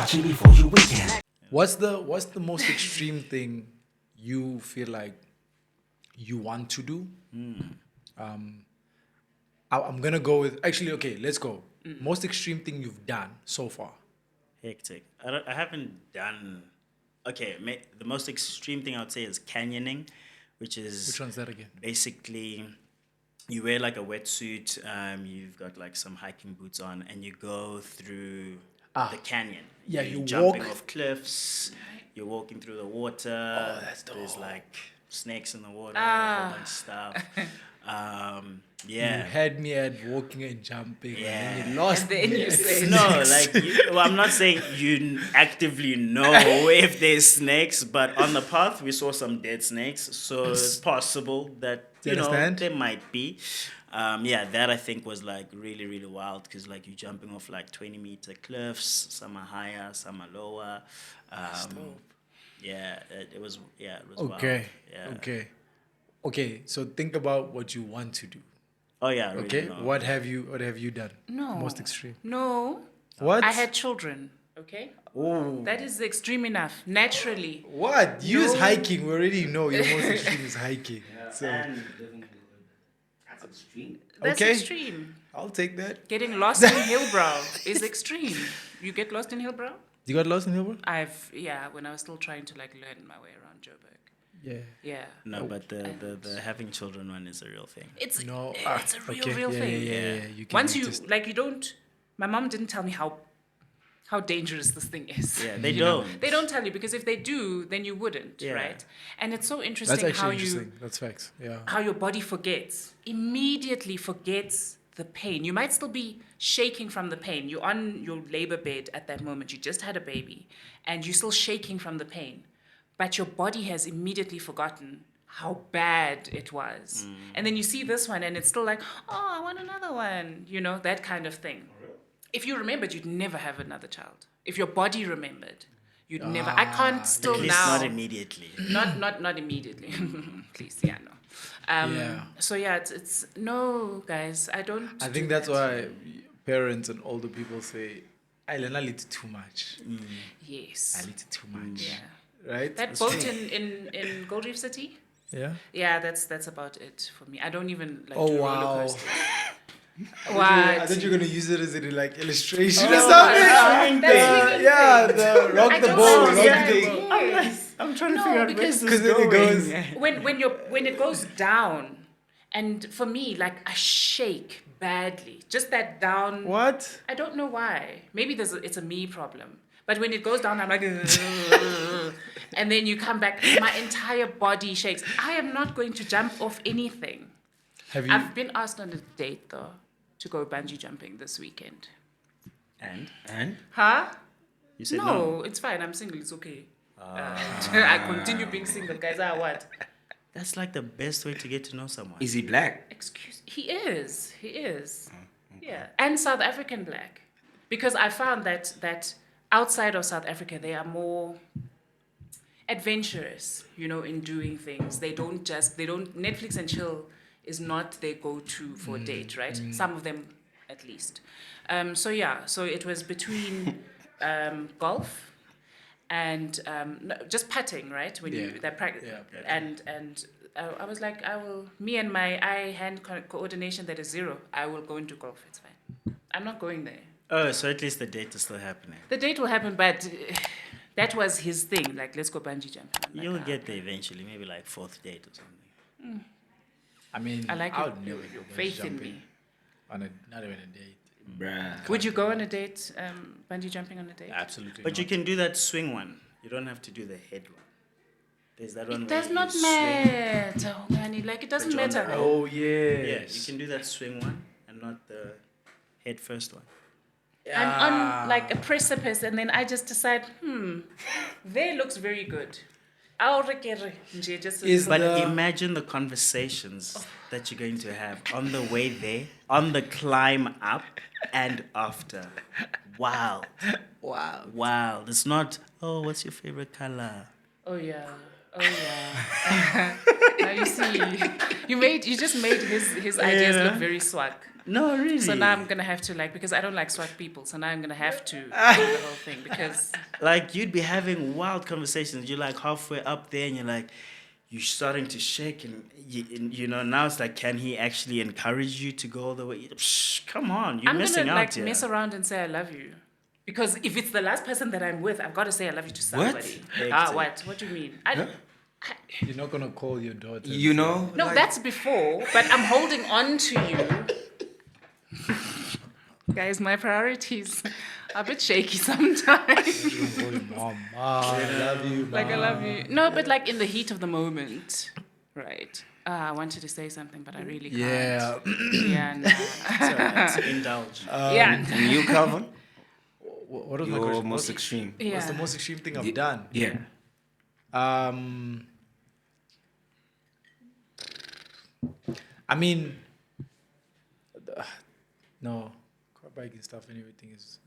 watching Before You Weekend. What's the most extreme thing you feel like you want to do? I'm gonna go with actually. Okay, let's go. Most extreme thing you've done so far. Hectic. I haven't done. Okay, the most extreme thing I would say is canyoning, which is Which one's that again? basically you wear like a wetsuit. You've got like some hiking boots on, and you go through the canyon. Yeah, You're you jumping walk- off cliffs. You're walking through the water. Oh, that's There's dope. like snakes in the water, a whole bunch of stuff. You Yeah. had me at walking and jumping, and then you lost And then me you at said- No, like, well, I'm not saying you actively know if there's snakes, but on the path we saw some dead snakes, so it's possible that, Do you understand? there might be. Yeah, that I think was like really, really wild because like you're jumping off like 20-meter cliffs, some are higher, some are lower. Yeah, it was wild. Okay. Yeah. Okay. So think about what you want to do. Oh yeah, I really Okay. know. What have you done? No. Most extreme. No. What? I had children. Okay. That is extreme enough. Naturally. What? You is No. hiking. We already know your most extreme is hiking. So That's extreme. That's Okay. extreme. I'll take that. Getting lost in Hillbrow is extreme. You get lost in Hillbrow? You got lost in Hilbert? When I was still trying to like learn my way around Joburg. Yeah. Yeah. No, but the having children one is a real thing. It's No. it's a real yeah, thing. Yeah. You can Once you just- like, you don't. My mom didn't tell me how dangerous this thing is. Yeah, they You know? don't. They don't tell you because if they do, then you wouldn't, Yeah. right? And it's so interesting That's how actually you interesting. That's facts. Yeah. how your body immediately forgets the pain. You might still be shaking from the pain. You're on your labor bed at that moment. You just had a baby and you're still shaking from the pain. But your body has immediately forgotten how bad it was. And then you see this one and it's still like, oh, I want another one. You know, that kind of thing. If you remembered, you'd never have another child. If your body remembered, you'd never. I can't still At least now. not immediately. Not immediately. Please, yeah, no. Yeah. So yeah, it's no, guys. I don't. I do think that's that. why parents and older people say, I learn a little too much. Yes. A little too much. Yeah. Right? That boat in Gold Reef City. Yeah. Yeah, that's about it for me. I don't even like Oh, do wow. roller coasters. I What? thought you were gonna use it as a like illustration or Oh, something. that's swinging Yeah, thing. the rock I the don't boat, rock understand thing. it. Yes. I'm trying to No, figure out because- where's this Because then it going. goes. when it goes down, and for me, like I shake badly. Just that down. What? I don't know why. Maybe it's a me problem. But when it goes down, I'm like, and then you come back, my entire body shakes. I am not going to jump off anything. Have you? I've been asked on a date though to go bungee jumping this weekend. And Huh? you said No, it's fine. I'm single. It's okay. I continue being single, guys. What? That's like the best way to get to know someone. Is he black? Excuse. He is. Yeah, and South African black, because I found that outside of South Africa they are more adventurous, you know, in doing things. They don't. Netflix and chill is not their go-to for a date, right? Some of them, at least. So it was between golf and just putting, right? When you that practice, and I was like, me and my eye-hand coordination that is 0. I will go into golf. It's fine. I'm not going there. Oh, so at least the date is still happening. The date will happen, but that was his thing. Like, let's go bungee jumping. I'm like, You'll "Ah, get there eventually, maybe like 4th date or something. I mean, I like I your would never go bungee faith in jumping me. on not even a date. Bruh. Would you go on a date, bungee jumping on a date? Absolutely. But not. you can do that swing one. You don't have to do the head one. There's that one It where does you not swing. matter, Hungani. Like, it doesn't But you're on the matter. rope. Oh yes. Yeah, you can do that swing one and not the head first one. I'm on like a precipice, and then I just decide, there looks very good. I'll rekere, nje, just a Is little- But The- imagine the conversations that you're going to have on the way there, on the climb up, and after. Wow. Wow. It's not, oh, what's your favorite color? Oh yeah. Now you see, you just made his ideas look very swag. No, really. So now I'm gonna have to because I don't like swag people. So now I'm gonna have to do the whole thing because Like, you'd be having wild conversations. You're like halfway up there and you're like, you're starting to shake. And you know, now it's like, can he actually encourage you to go all the way? Psh, come on, you're I'm missing gonna out here. mess around and say I love you. Because if it's the last person that I'm with, I've got to say I love you to somebody. What? What do you mean? You're not gonna call your daughter. You know? No, that's before, but I'm holding on to you. Guys, my priorities are a bit shaky sometimes. Mom, I love you. I love you. No, but in the heat of the moment, right? I wanted to say something, but I really can't. Yeah. Yeah, no. So, indulge. Yeah. And you, Calvin? What was my Your question? most extreme. Yeah. What's the most extreme thing I've done? Yeah. I mean, no, car biking stuff and everything is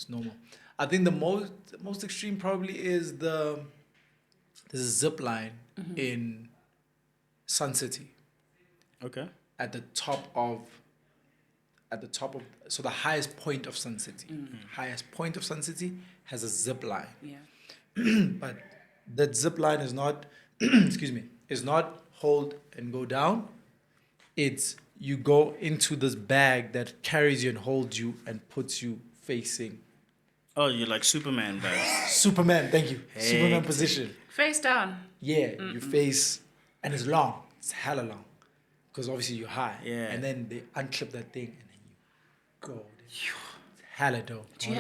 normal. I think the most extreme probably is there's a zip line in Sun City Okay. at the top of so the highest point of Sun City. Highest point of Sun City has a zip line. Yeah. But that zip line is not is not hold and go down. It's you go into this bag that carries you and holds you and puts you facing Oh, you're like Superman, guys. Superman. Thank you. Superman Hectic. position. Face down. Yeah, you face, and it's long. It's hella long, because obviously you're high. Yeah. And then they unclip that thing, and then you go. It's hella dope. Do you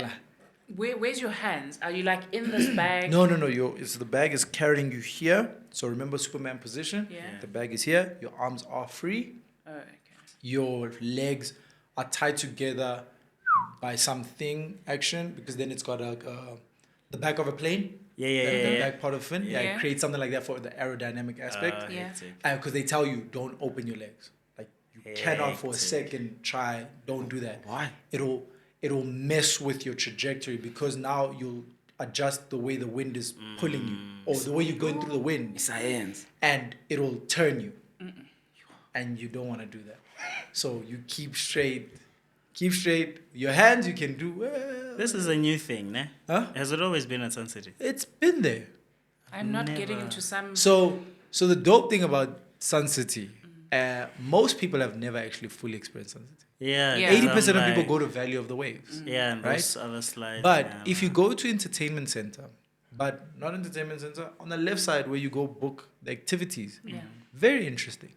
Wallah. Where's your hands? Are you in this bag? No. It's the bag is carrying you here. So remember Superman position. Yeah. The bag is here. Your arms are free. Oh, okay. Your legs are tied together by something action, because then it's got the back of a plane. Yeah. The back part of a fin. Yeah. Yeah. It creates something like that for the aerodynamic aspect. Yeah. Because they tell you don't open your legs. Like you cannot for a Hectic. second try. Don't do that. Why? It'll mess with your trajectory, because now you'll adjust the way the wind is pulling you, or the way you're going through the wind, Science. and it'll turn you. And you don't want to do that. So you keep straight. Your hands you can do. This is a new thing, ne? Huh? Has it always been at Sun City? It's been there. I'm not getting Never. into some. So the dope thing about Sun City, most people have never actually fully experienced Sun City. Yeah. Yeah. 80% of people go to Valley of the Waves. Yeah, and Right? those other slides. But yeah, if you go to entertainment center, but not entertainment center, on the left side where you go book the activities, Yeah. very interesting.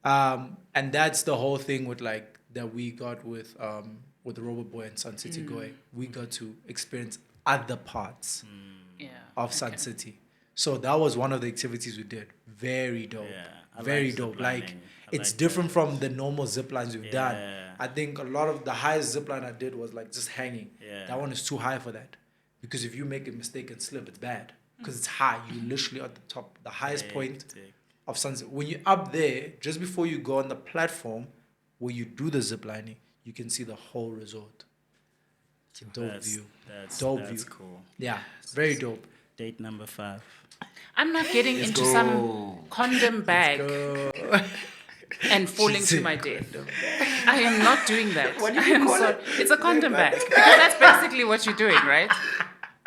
And that's the whole thing with that we got with the Robot Boy and Sun City going. We got to experience other parts Yeah. of Sun City. So that was one of the activities we did. Very dope. Yeah, I Very like dope. ziplining. Like I it's like different from the normal zip lines we've done. Yeah. I think a lot of the highest zip line I did was just hanging. Yeah. That one is too high for that. Because if you make a mistake and slip, it's bad. Because it's high. You're literally at the top, the highest point Hectic. of Sunset. When you're up there, just before you go on the platform where you do the zip lining, you can see the whole resort. It's a dope view. That's Dope view. cool. Yeah, very dope. Date number 5. I'm not getting into go. some condom bag and falling to my death. I am not doing that. What do I you am call sorry. it? It's a condom bag. Because that's basically what you're doing, right?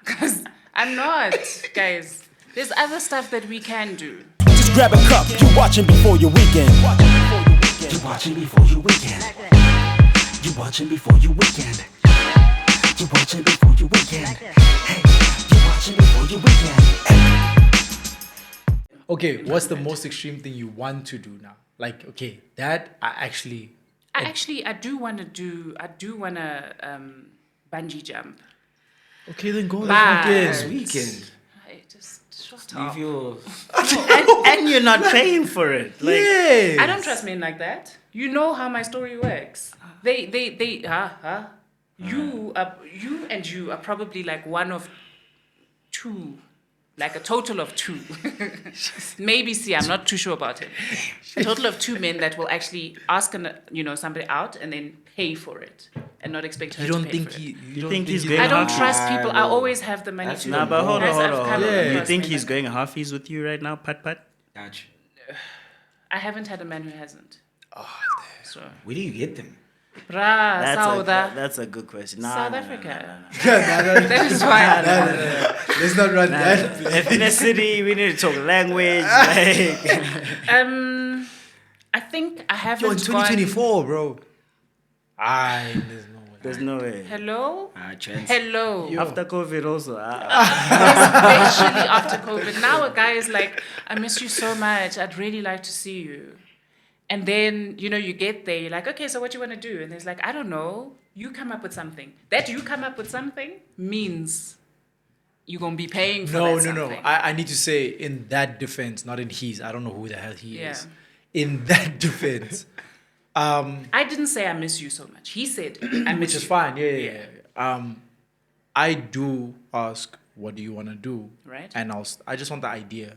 Because I'm not, guys. There's other stuff that we can do. Just grab a cup, you're watching before your weekend. You watching before you weekend. You watching before you weekend. You watching before you weekend. Hey, you watching before you weekend. Hey. Okay, what's the most extreme thing you want to do now? Okay, that I do want to bungee jump. Okay, then go But- this This weekend. I just shut Leave up. your. And you're not paying for it. Yes. I don't trust men like that. You know how my story works. You are probably one of two, a total of two. Maybe C, I'm not too sure about it. A total of two men that will actually ask somebody out and then pay for it and not expect her You don't to pay think for it. you don't think he's he's going I don't Ah, trust people. I no. always have the money That's to. not- Nah, but hold Guys, I've on. come Yeah. You across think men he's like going halfies with you right now, Pat? Gotcha. I haven't had a man who hasn't. Oh, So, Where do you get them? bruh, That's a good question. Nah, South nah, Africa. damn. That is why. Let's not run that. Ethnicity, we need to talk language. Like, I think I haven't. Yo, in 2024, bro. There's no way. there's no way. Hello. Chance. Hello. After COVID, also. Especially after COVID. Now a guy is like, I miss you so much. I'd really like to see you. And then, you get there. You're like, okay, so what you want to do? And there's like, I don't know. You come up with something. That you come up with something means you're going to be paying for No. that something. I need to say, in that defense, not in his. I don't know who the hell he Yeah. is. In that defense, I didn't say I miss you so much. He said, I miss which is you. fine. Yeah. I do ask, what do you want to do? Right. And I just want the idea.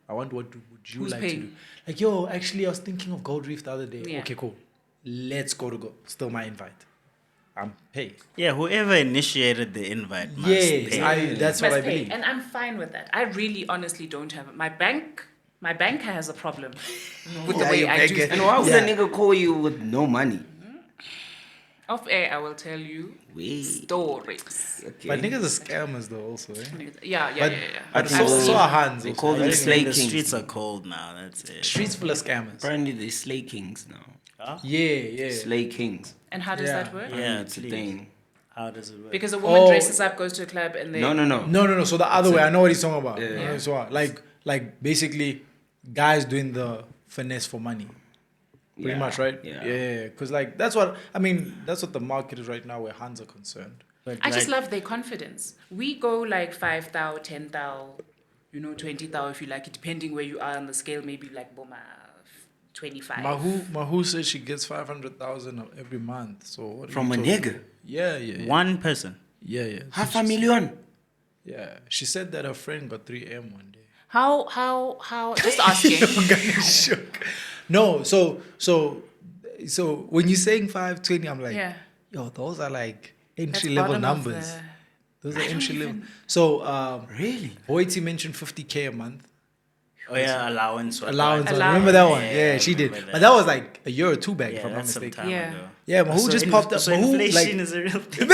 I want would you Who's like paying? to do? Like, yo, actually, I was thinking of Gold Reef the other day. Yeah. Okay, cool. Let's go. Still my invite. I'm paid. Yeah, whoever initiated the invite must Yes, pay. that's what Must I pay. believe. And I'm fine with that. I really, honestly don't have it. My banker has a problem with the way I do And things. why would Yeah. a nigga call you with no money? Off air, I will tell you Wait. stories. Okay. But niggas are scammers though, also. Eh? Yeah. But think so are Hans. they also. call them The slay kings. streets are cold now. That's it. Streets full of scammers. Apparently they slay kings now. Yeah. Slay kings. And how does Yeah. that work? Yeah, It's a please. thing. How does it work? Because a woman Oh. dresses up, goes to a club, and then No. No. So the other way, I know what he's talking about. Yeah. So like basically, guys doing the finesse for money. Pretty Yeah. much, right? Yeah. Because that's what the market is right now, where Hans are concerned. But I just like- love their confidence. We go like 5,000, 10,000, 20,000 if you like it, depending where you are on the scale. Maybe like Boma, 25. Mahu says she gets 500,000 every month. So what are From you a talking- nigga. Yeah. One person. Yeah. Half a million. Yeah. She said that her friend got 3M one day. How? Just asking. I'm kind of shook. No, so when you're saying 520, I'm like, Yeah. yo, those are like entry That's level bottom of numbers. the- Those are I don't entry level. even- So Really? Boyti mentioned 50K a month. Oh yeah, allowance. Allowance. Allowance. Remember that one? Yeah, Yeah, I she did. remember But that. that was like a year or two back, Yeah, if I'm not that's some mistaken. time Yeah. ago. Yeah, Mahu just popped up. So Mahu, inflation like, is a real thing.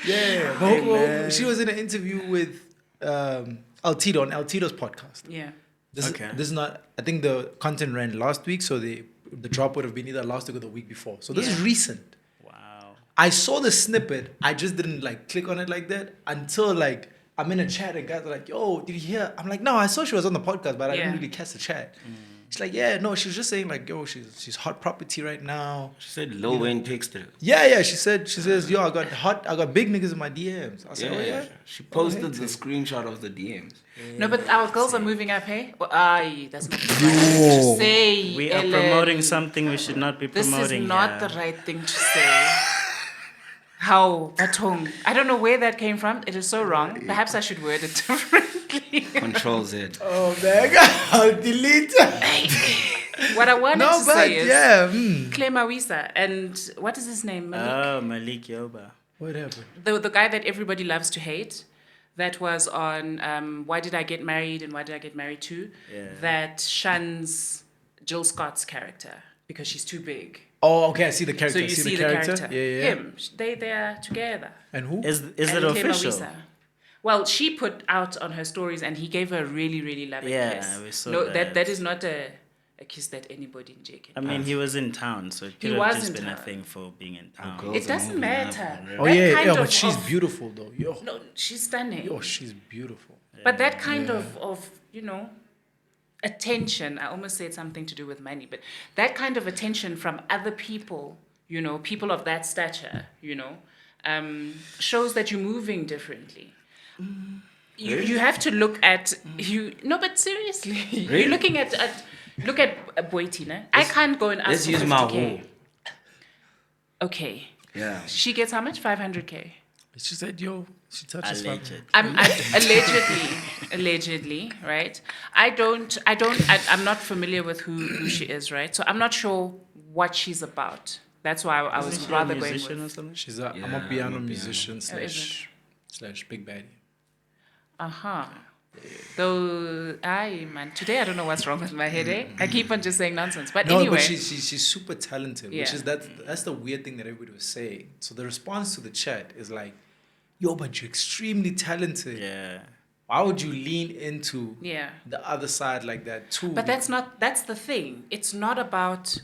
yeah, Mahu, she was in an interview with Altito on Altito's podcast. Yeah. This Okay. is not. I think the content ran last week, so the drop would have been either last week or the week before. So this is Yeah. recent. Wow. I saw the snippet. I just didn't like click on it like that until like I'm in a chat and guys are like, "Yo, did you hear?" I'm like, "No, I saw she was on the podcast, but I didn't Yeah. really catch the chat." She's like, "Yeah, no, she was just saying like, yo, she's hot property right now." She said Lil Wayne texted her. Yeah. She says, "Yo, I got big niggas in my DMs." I said, "Oh yeah." She posted the screenshot of the DMs. No, but our girls are moving up, hey? Well, aye, that's not the right thing to say. We are Ellen. promoting something we should not be This promoting. is not yeah. the right thing to say. How? Batong. I don't know where that came from. It is so wrong. Perhaps I should word it differently. Control Z. Oh man, I'll delete. What I wanted No, to but say is yeah. Clay Mawisa and what is his name? Malik? Oh, Malik Yoba. What happened? The guy that everybody loves to hate. That was on Why Did I Get Married and Why Did I Get Married To? Yeah. That shuns Jill Scott's character because she's too big. Oh, okay. I see the character. So you see the character. Yeah. Him. They are together. And who? Is And it Clay official? Mawisa. Well, she put out on her stories and he gave her a really, really loving Yeah, kiss. we saw no, that. that is not a kiss that anybody in JK. I mean, he was in town, so it He could was have just in been a town. thing for being in town. girls It are doesn't moving up, matter. man. Oh That yeah, kind yeah. of- But she's of- beautiful though. Yo, No, she's stunning. she's beautiful. But that kind of attention, I almost said something to do with money, but that kind of attention from other people, people of that stature, shows that you're moving differently. You have to look at but seriously, Really? you're looking at look at Boyti, ne? I can't go and ask Let's for use 50K. Mahu. Okay. Yeah. She gets how much? 500K. She said, "Yo, she touches Alleged. I'm allegedly, right? I'm not familiar with who she is, right? So I'm not sure what she's about. That's why I was Isn't she rather a going musician or with. something? She's I'm Yeah, a piano I'm a musician Oh, is slash big baddie. Uh-huh. Though, man, today I don't know what's wrong with my head, eh? I keep on just saying nonsense. But No, anyway. but she's super talented, which Yeah. is that's the weird thing that everybody was saying. So the response to the chat is like, "Yo, but you're extremely talented. Yeah. Why would you lean into Yeah. the other side like that too?" But that's the thing. It's not about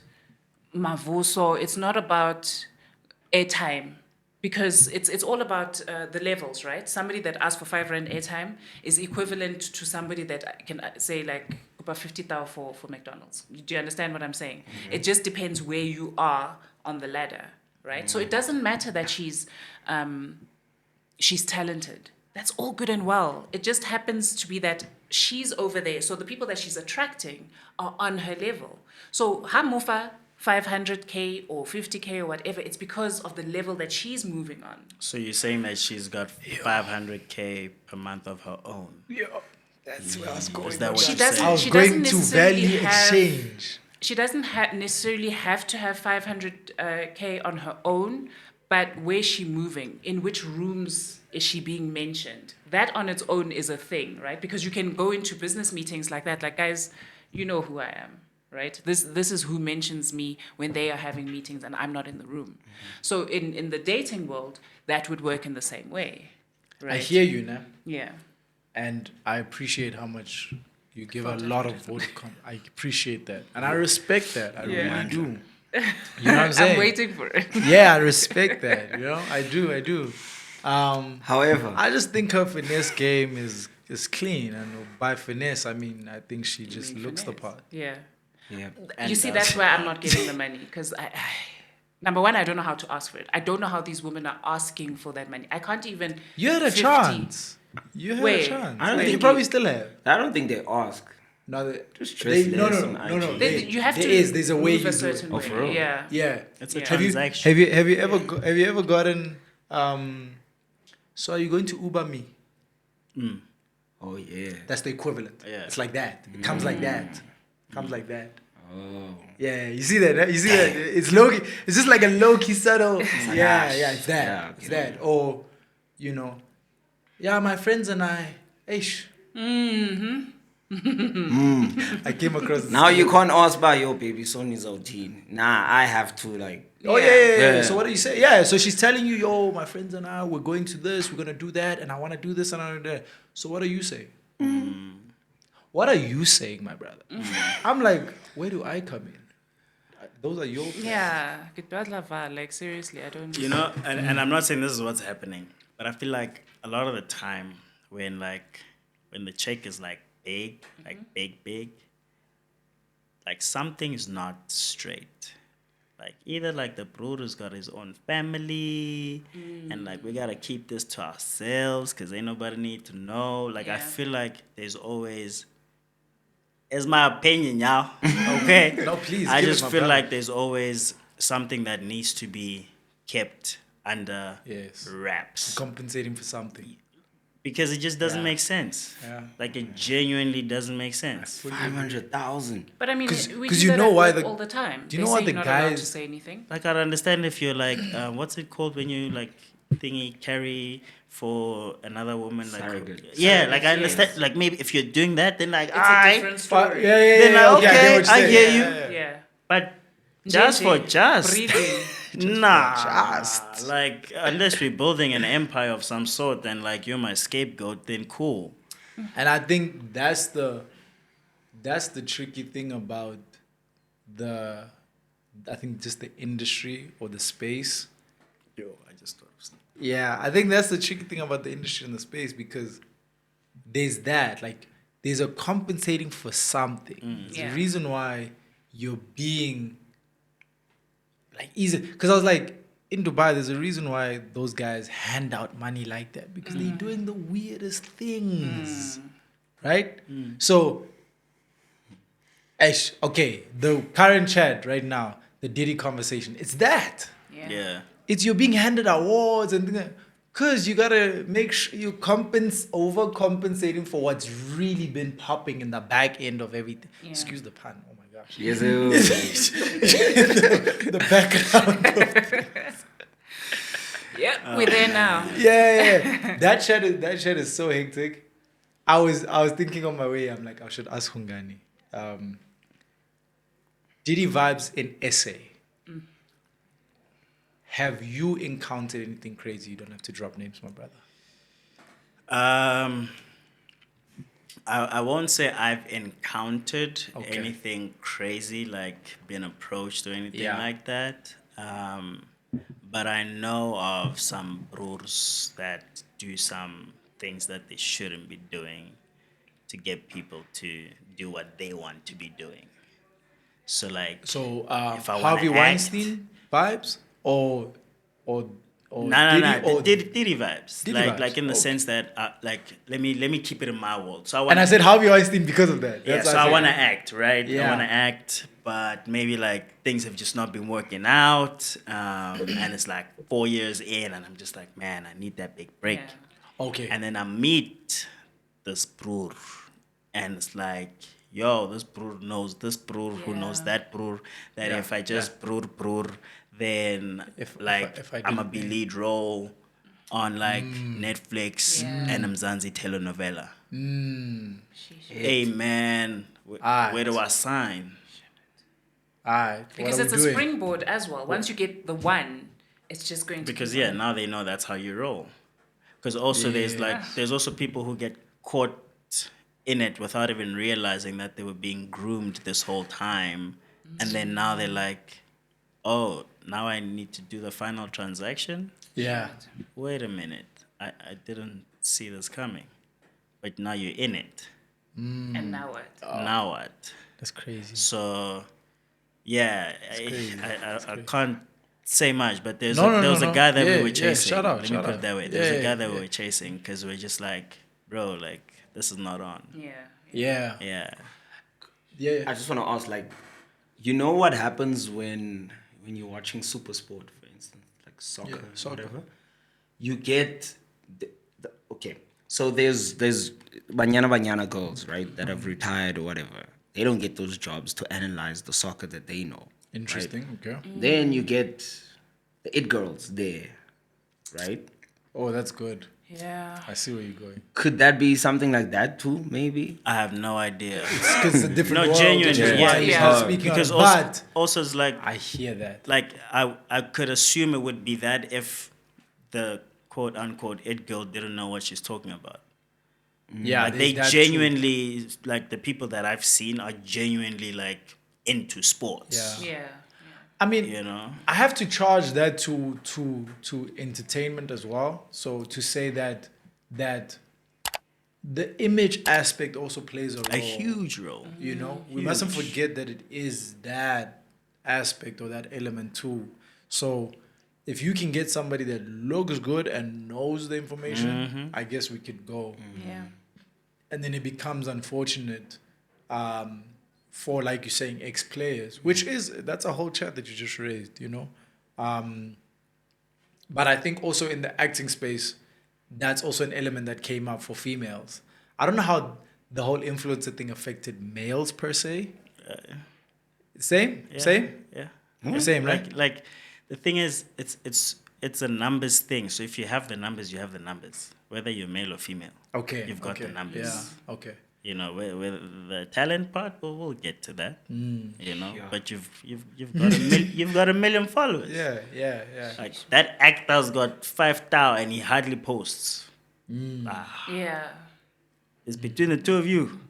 mavuso. It's not about airtime. Because it's all about the levels, right? Somebody that asks for 5 rand airtime is equivalent to somebody that can say like about 50,000 for McDonald's. Do you understand what I'm saying? It just depends where you are on the ladder, right? So it doesn't matter that she's talented. That's all good and well. It just happens to be that she's over there. So the people that she's attracting are on her level. So Hamufa 500K or 50K or whatever, it's because of the level that she's moving on. So you're saying that she's got 500K per month of her own? Yeah, that's where I was going. Is that what She you're doesn't- saying? I was she going doesn't to necessarily value have- exchange. She doesn't necessarily have to have 500K on her own, but where's she moving? In which rooms is she being mentioned? That on its own is a thing, right? Because you can go into business meetings like that, like, guys, you know who I am, right? This is who mentions me when they are having meetings and I'm not in the room. So in the dating world, that would work in the same way, right? I hear you now, Yeah. and I appreciate how much you give a lot of vote. I appreciate that, and I respect that. I Yeah. really do. You know what I'm saying? I'm waiting for it. Yeah, I respect that. You know, I do. However, I just think her finesse game is clean, and by finesse I mean I think she just looks the part. Yeah. yeah. You see, that's why I'm not getting the money. Because number one, I don't know how to ask for it. I don't know how these women are asking for that money. I can't even. You had a 50. chance. You had Where? a chance. I don't Like, think you probably you- still have. I don't think they ask. No, Just they, dress no, less no, on no, no. IG. You have There's a way move you a do certain it. Oh, way. for real? Yeah. Yeah. It's a Yeah. transaction. Have you ever gotten so are you going to Uber me? Oh yeah. That's the equivalent. Yeah. It's like that. It comes like that. Comes like that. Oh. Yeah, you see that? Huh? You see that? It's low key. It's just like a low key subtle. Yeah, it's that. Yeah, It's okay. that. Or, you know, yeah, my friends and I. Eish. I came across. This Now you can't ask by your baby son is out teen. Nah, I have to like. Oh yeah. Yeah. So what do you say? Yeah. So she's telling you, yo, my friends and I, we're going to this, we're gonna do that, and I want to do this and I want to do that. So what are you saying? What are you saying, my brother? I'm like, where do I come in? Those are your plans. Yeah. Like, seriously, I don't. You know, and I'm not saying this is what's happening, but I feel like a lot of the time when the check is like big, like big, like something is not straight. Like either like the brother's got his own family and like we gotta keep this to ourselves because ain't nobody need to know. Like I Yeah. feel like there's always, it's my opinion, y'all. Okay. No, please, I give it, just my feel brother. like there's always something that needs to be kept under Yes. wraps Compensating for something. because it just doesn't Yeah. make sense. Yeah. Like it genuinely doesn't make sense. 500,000. But I mean, 'Cause- we 'cause do you that know at why work the- all the time. do you know They why say the you're not allowed to guys- say anything? Like I'd understand if you're like, what's it called when you like thingy carry for another woman? Like, Surrogate. yeah, like I Yes. understand. Like maybe if you're doing that, then like, It's a I. different But, story. Then yeah. okay, I get what you're I saying. hear you. Yeah. But just for just, Breathing. nah. Like unless we're building an empire of some sort, then like you're my scapegoat, then cool. And I think that's the tricky thing about just the industry or the space. Yo, I just thought of something. Yeah, I think that's the tricky thing about the industry and the space because there's that, like, there's a compensating for something. There's Yeah. a reason why you're being, like, easy. Because I was like, in Dubai, there's a reason why those guys hand out money like that because they're doing the weirdest things, right? So, okay, the current chat right now, the Diddy conversation, it's that. Yeah. It's you're being handed awards and things. Because you gotta make sure you overcompensating for what's really been popping in the back end of everything. Yeah. Excuse the pun. Oh my gosh. Yes, The background. Yeah, we're there now. Yeah. That chat is so hectic. I was thinking on my way. I'm like, I should ask Hungani. Diddy vibes in SA. Have you encountered anything crazy? You don't have to drop names, my brother. I won't say I've encountered Okay. anything crazy, like been approached or anything Yeah. like that. But I know of some brurs that do some things that they shouldn't be doing to get people to do what they want to be doing. So like, So, if I wanna Harvey act- Weinstein vibes or no, Diddy or Diddy vibes. Diddy like vibes, like in the okay. sense that like let me keep it in my world. So I and want I said Harvey Weinstein because of that. yeah, That's so why I said- want to act, right? Yeah. I want to act, but maybe like things have just not been working out, and it's like 4 years in, and I'm just like, man, I need that big break. Yeah. Okay. And then I meet this brur, and it's like, yo, this brur knows this brur who knows Yeah. that brur. That Yeah, if I just brur, then If I I'ma didn't- be lead role on like Netflix Yeah. and Mzansi telenovela. Sheesh. Hey man, where do I sign? Alright, Because it's a springboard as well. Once you get the one, it's just going to Because keep yeah, on. now they know that's how you roll. Because also there's also people who get caught in it without even realizing that they were being groomed this whole time, and then now they're like, oh, now I need to do the final transaction. Yeah. Wait a minute, I didn't see this coming, but now you're in it. And now what? Now what? That's crazy. So, yeah, crazy. I can't say much, but there was a no. guy that Yeah, we were yeah, chasing. shout out, Let me shout put out. it that way. There was a Yeah, guy that we yeah. were chasing because we're just like, bro, like this is not on. Yeah. Yeah. Yeah. Yeah. I just want to ask, like, you know what happens when you're watching super sport, for instance, like soccer, Yeah, or soccer. whatever. You get okay. So there's banyana girls, right, that have retired or whatever. They don't get those jobs to analyze the soccer that they know. right? Interesting. Okay. Then you get the it girls there, right? Oh, that's good. Yeah. I see where you're going. Could that be something like that too? Maybe. I have no idea. Because it's a different No, world. genuinely, Which is yeah. why he's Yeah. not speaking Because on it. also, But also it's like I hear that. I could assume it would be that if the quote unquote it girl didn't know what she's talking about. Yeah, Like they genuinely like the people that I've seen are genuinely like into sports. Yeah. Yeah. I mean, You know? I have to charge that to entertainment as well. So to say that the image aspect also plays a role. A huge role. You know, we mustn't forget that it is that aspect or that element too. So if you can get somebody that looks good and knows the information, I guess we could go. Yeah. And then it becomes unfortunate for, like you're saying, ex-players, that's a whole chat that you just raised, you know. But I think also in the acting space, that's also an element that came up for females. I don't know how the whole influencer thing affected males per se. Same? Yeah, Same? Yeah. Same, right? Like the thing is it's a numbers thing. So if you have the numbers, you have the numbers. Whether you're male or female. Okay. You've got the numbers. Yeah, okay. You know, with the talent part, we'll get to that. You know, but you've got you've got a million followers. Yeah. Like that actor's got 5,000 and he hardly posts. Yeah. It's between the two of you.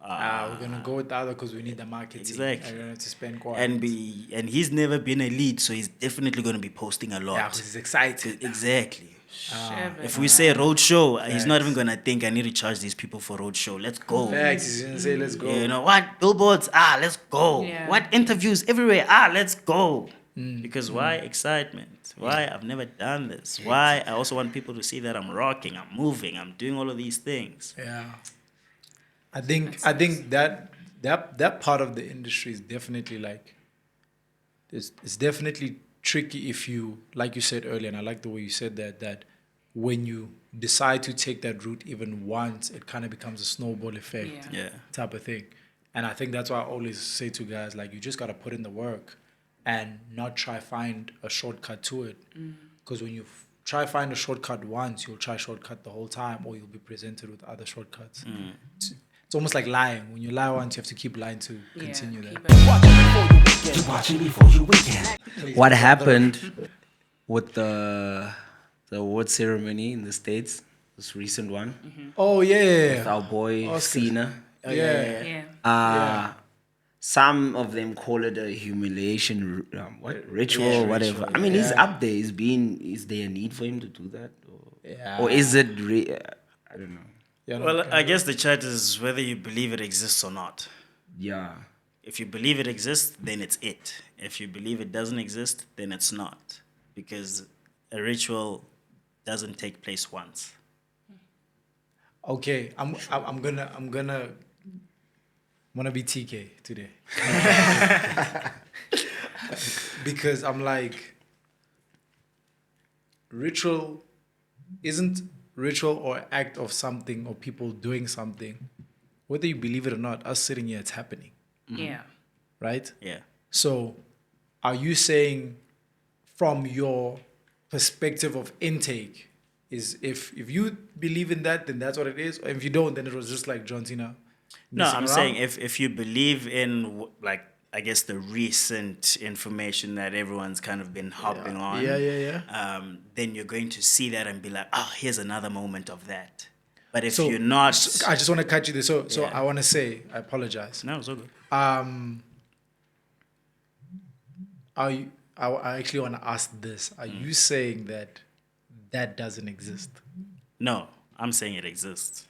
We're gonna go with the other because we need the marketing. Exactly. And we have to spend quite. And he's never been a lead, so he's definitely going to be posting a lot. Yeah, 'cause he's excited. Exactly. Shit, If we say road show, he's not even gonna think I need to charge these people for road show. Let's go. Facts, he's gonna say, let's go. You know what? Billboards, let's go. Yeah. What interviews everywhere? Let's go. Because why excitement? Why I've never done this? Why I also want people to see that I'm rocking, I'm moving, I'm doing all of these things. Yeah. I think that part of the industry is definitely like it's definitely tricky if you, like you said earlier, and I like the way you said that when you decide to take that route even once, it kind of becomes a snowball effect Yeah. type of thing. And I think that's why I always say to guys, like, you just got to put in the work and not try find a shortcut to it. Because when you try find a shortcut once, you'll try shortcut the whole time, or you'll be presented with other shortcuts. It's almost like lying. When you lie once, you have to keep lying to continue keep that. it- You're watching before you weekend. What happened with the award ceremony in the States? This recent one Oh yeah, with our boy Oscars. Cena. yeah. Yeah. Some of them call it a humiliation ritual, Yeah, whatever. ritual, I mean, he's yeah. up there. Is there a need for him to do that, Yeah. or is it? I don't know. Yeah, no, Well, I guess the chat is whether you believe it exists or not. Yeah, If you believe it exists, then it's it. If you believe it doesn't exist, then it's not. Because a ritual doesn't take place once. okay. I'm gonna be TK today because I'm like, ritual isn't ritual or act of something or people doing something. Whether you believe it or not, us sitting here, it's happening, Yeah. right? Yeah. So, are you saying, from your perspective of intake, is if you believe in that, then that's what it is, or if you don't, then it was just like John Cena? No, messing I'm around? saying if you believe in like I guess the recent information that everyone's kind of been hopping on, Yeah. then you're going to see that and be like, oh, here's another moment of that. But if So you're not, I just want to cut you there. So Yeah. I want to say, I apologize. no, it's all good. I actually want to ask this. Are you saying that doesn't exist? No, I'm saying it exists.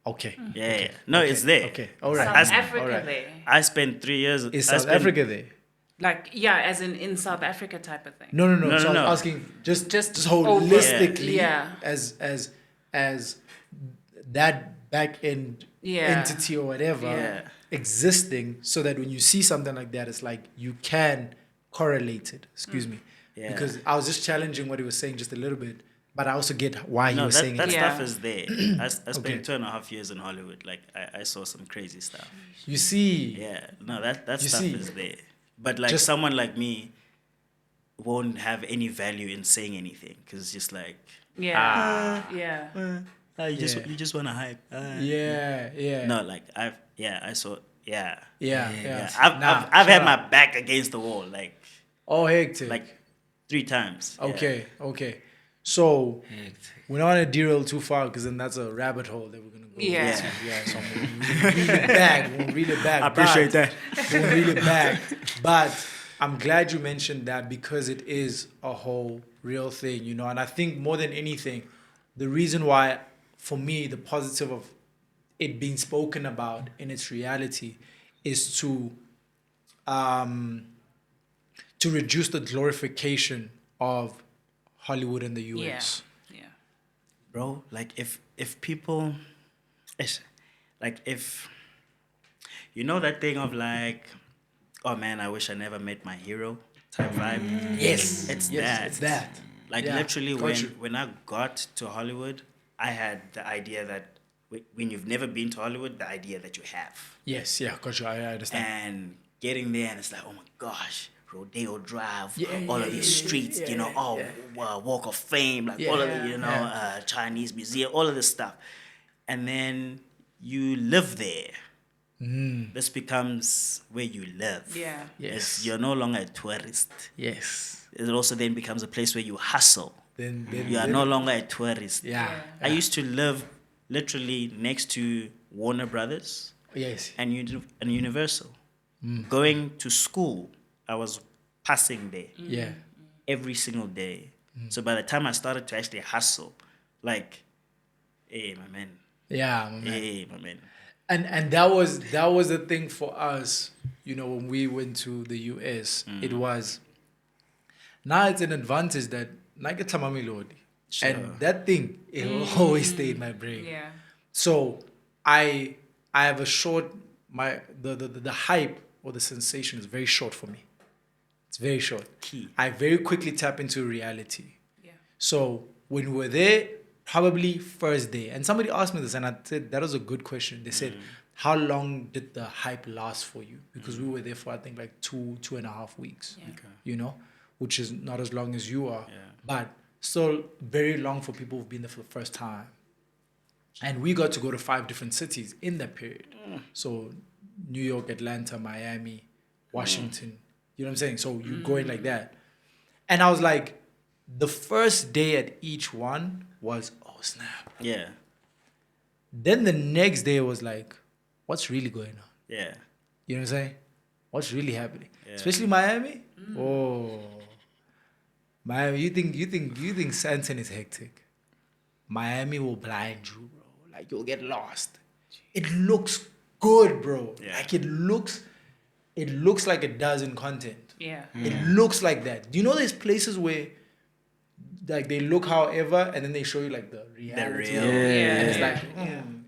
Okay. Yeah. No, it's there. Okay. All right. South Africa All right. there. I spent 3 years. Is I South spent- Africa there? Like, yeah, as in South Africa type of thing. No. No, So no, I no. was asking just over- holistically Yeah. as that back end Yeah. entity or whatever Yeah. existing, so that when you see something like that, it's like you can correlate it. Excuse me. Yeah. Because I was just challenging what he was saying just a little bit, but I also get why he No, was that, saying that it. Yeah. stuff is there. I spent Okay. 2.5 years in Hollywood. Like I saw some crazy stuff. You see, Yeah, no, that You stuff see? is there. But like Just- someone like me won't have any value in saying anything because it's just like Yeah. Yeah. you Yeah. just want to hype. yeah. No, like I saw Yeah. I've had my back against the wall like Oh, hectic. 3 times. Yeah. Okay. So we don't want to derail too far because then that's a rabbit hole that we're gonna go Yeah. into. Yeah. So we'll reel it back. I appreciate that. We'll reel it back. But I'm glad you mentioned that because it is a whole real thing, you know. And I think more than anything, the reason why, for me, the positive of it being spoken about in its reality is to reduce the glorification of Hollywood in the Yeah. US. Yeah. Bro, like if people like if you know that thing of like, oh man, I wish I never met my hero type vibe. Yes, It's yes, that. it's that. Like Yeah, literally got you. when I got to Hollywood, I had the idea that when you've never been to Hollywood, the idea that you have. Yes, yeah, got you. I understand. And getting there and it's like, oh my gosh, Rodeo Drive, Yeah, all yeah, of these yeah, streets, yeah, you know, yeah. Walk of Fame, like all of the, you know, yeah. Chinese museum, all of this stuff. And then you live there. This becomes where you live. Yeah. Yes. You're no longer a tourist. Yes. It also then becomes a place where you hustle. Then You are no longer a tourist. Yeah. I used to live literally next to Warner Brothers Yes. and Universal. Going to school, I was passing there Yeah. every single day. So by the time I started to actually hustle, like, hey, my man, Yeah. My man. hey, my man. And that was the thing for us, you know, when we went to the US. It was, now it's an advantage that Nike Tamamilodi. Sure. And that thing, it will always stay in my brain. Yeah. So I have a short, the hype or the sensation is very short for me. It's very short. Key. I very quickly tap into reality. Yeah. So when we were there, probably first day, and somebody asked me this, and I said that was a good question. They said, "How long did the hype last for you?" Because we were there for I think like 2.5 weeks. Yeah. You know, which is not as long as you are. Yeah. But still very long for people who've been there for the first time. And we got to go to 5 different cities in that period. So New York, Atlanta, Miami, Washington. You know what I'm saying? So you go in like that. And I was like, the first day at each one was, oh snap. Yeah. Then the next day was like, what's really going on? Yeah. You know what I'm saying? What's really happening? Yeah. Especially Miami. Oh, Miami. You think Santon is hectic? Miami will blind you, bro. Like you'll get lost. It looks good, bro. Yeah. Like it looks like it does in content. Yeah. It looks like that. Do you know there's places where like they look however and then they show you like the reality. real. And it's Yeah. like,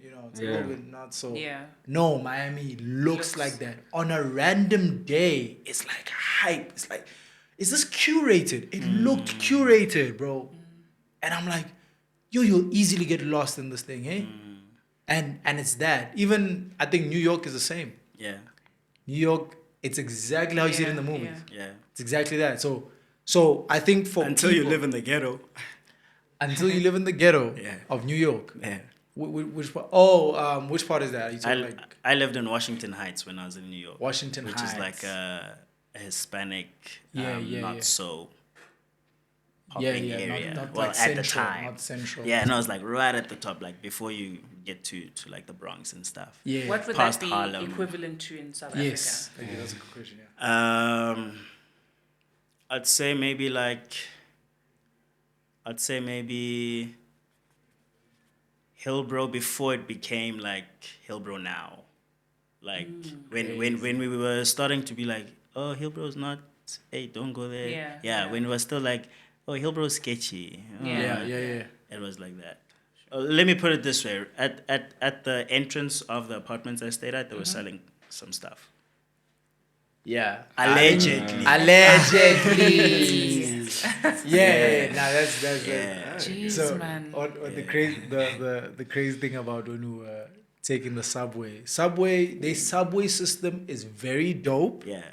you know, it's a little bit not so. Yeah. No, Miami looks like that. On a random day, it's like hype. It's like, is this curated? It looked curated, bro. And I'm like, you'll easily get lost in this thing, eh? And it's that. Even I think New York is the same. Yeah. New York, it's exactly how you see it in the movies. Yeah. Yeah. It's exactly that. So I think for Until you people- live in the ghetto. until you live in the ghetto Yeah. of New York. Yeah. Which part? Oh, which part is that? Are you talking like I lived in Washington Heights when I was in New York. Washington which Heights? is like a Hispanic, Yeah, not yeah. so yeah, popping yeah, area. not Well, like at central, the time. not central. Yeah, no, it's like right at the top, like before you get to like the Bronx and stuff. Yeah. What would Past that be Harlem. equivalent to in South Yes. Africa? Okay, that's a good question. Yeah. I'd say maybe Hillbrow before it became like Hillbrow now. Like when we were starting to be like, oh, Hillbrow's not, hey, don't go there. Yeah. When we were still like, oh, Hillbrow's sketchy. Oh, Yeah. Yeah. It was like that. Let me put it this way. At the entrance of the apartments I stayed at, they were selling some stuff. Yeah. Allegedly. Allegedly. yeah. Now that's Jeez, so. man. Or the crazy thing about when you were taking the subway. The subway system is very dope. Yeah.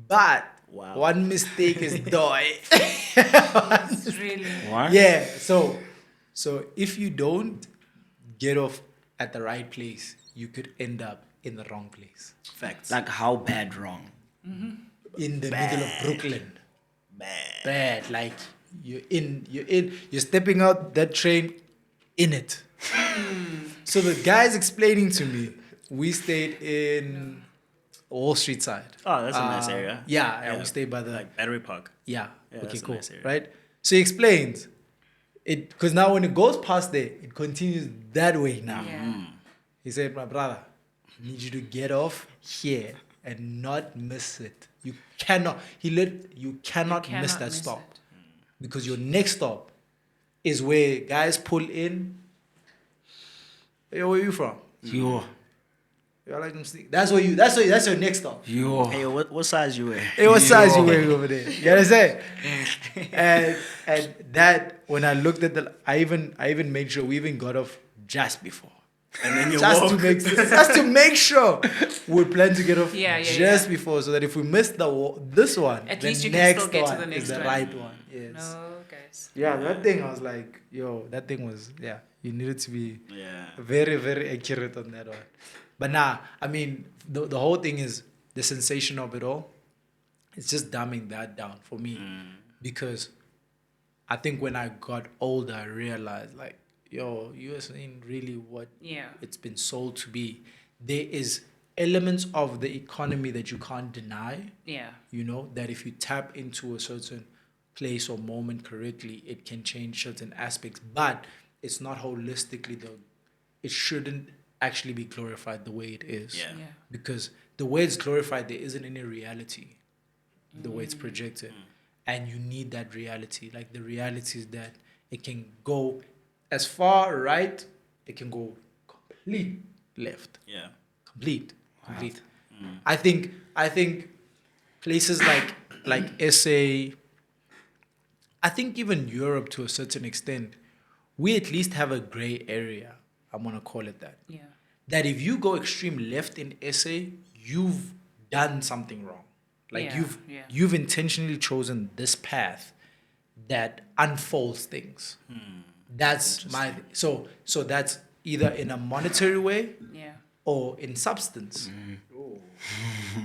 But Wow. one mistake is doy. Really? What? Yeah. So if you don't get off at the right place, you could end up in the wrong place. Facts. Like how bad wrong? In the middle of Brooklyn. Bad. Bad. Like you're stepping out that train in it. So the guy's explaining to me, we stayed in Wall Street side. Oh, that's a nice area. Yeah, we stayed by the like Battery Park. yeah. Yeah, Okay, that's a cool. nice area. Right? So he explains it because now when it goes past there, it continues that way now. Yeah. He said, my brother, I need you to get off here and not miss it. You cannot. You cannot miss that stop. it. Because your next stop is where guys pull in. Hey, where you from? Yo. You're like, that's your next stop. Yo. Hey, what size you wear? Hey, what size you wearing over there? You understand? and that when I looked at I even made sure we even got off just before. And then you Just walk. to make sure we plan to get off Yeah, just before, so that if we miss this one, At the least you can next still get to one the next is the one. right one. Yes. No, guys. Yeah, that thing I was like, that thing was you needed to be Yeah. very, very accurate on that one. But nah, I mean, the whole thing is the sensation of it all. It's just dumbing that down for me, because I think when I got older, I realized like, US ain't really what Yeah. it's been sold to be. There is elements of the economy that you can't deny. Yeah. That if you tap into a certain place or moment correctly, it can change certain aspects. But it's not holistically it shouldn't actually be glorified the way it is. Yeah. Yeah. Because the way it's glorified, there isn't any reality the way it's projected. And you need that reality. Like the reality is that it can go as far right, it can go complete left. Yeah. Complete. I think places like SA, I think even Europe to a certain extent, we at least have a gray area. I'm gonna call it that. Yeah. That if you go extreme left in SA, you've done something wrong. Like Yeah, you've intentionally chosen this path that unfolds things. That's my so that's either in a monetary way Yeah. or in substance.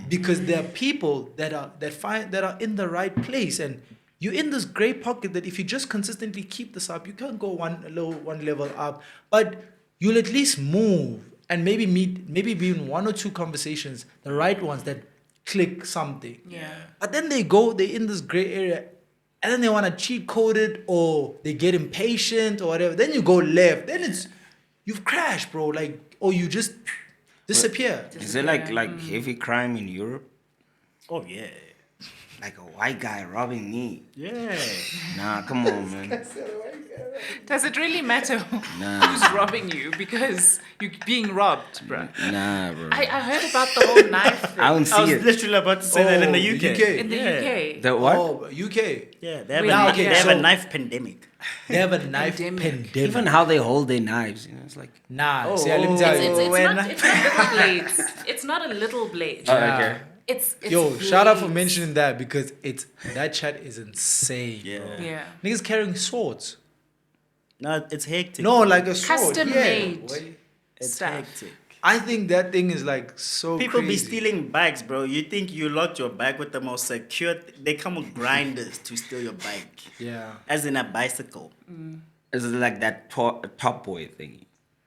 Because there are people that are in the right place, and you're in this gray pocket that if you just consistently keep this up, you can go one level up, but you'll at least move and maybe be in one or two conversations, the right ones that click something. Yeah. But then they're in this gray area, and then they want to cheat code it, or they get impatient or whatever. Then you go left. Then you've crashed, bro. Like, or you just disappear. Is it like heavy crime in Europe? Oh yeah. Like a white guy robbing me? Yeah. Nah, come on, man. Does it really matter Nah. who's robbing you because you're being robbed, bro? Nah, bro. I heard about the whole knife thing I don't I was see it. literally about to say that in the UK. in the UK. The what? Oh, UK. Yeah, they have, Now, a, okay, they have so- a knife pandemic. They have a knife Pandemic. pandemic. Even how they hold their knives, you know, it's like. Nah, see, let me tell you. It's When- not little blades. It's not a little blade. Okay. It's Yo, shout out for blades. mentioning that, because that chat is insane, bro. Yeah. Yeah. Niggas carrying swords. No, it's hectic. No, like a sword. Custom yeah. made. Wait. it's stuff. hectic. I think that thing is like so People be crazy. stealing bags, bro. You think you locked your bag with the most secure? They come with grinders to steal your bike, Yeah. as in a bicycle. It's like that top boy thingy.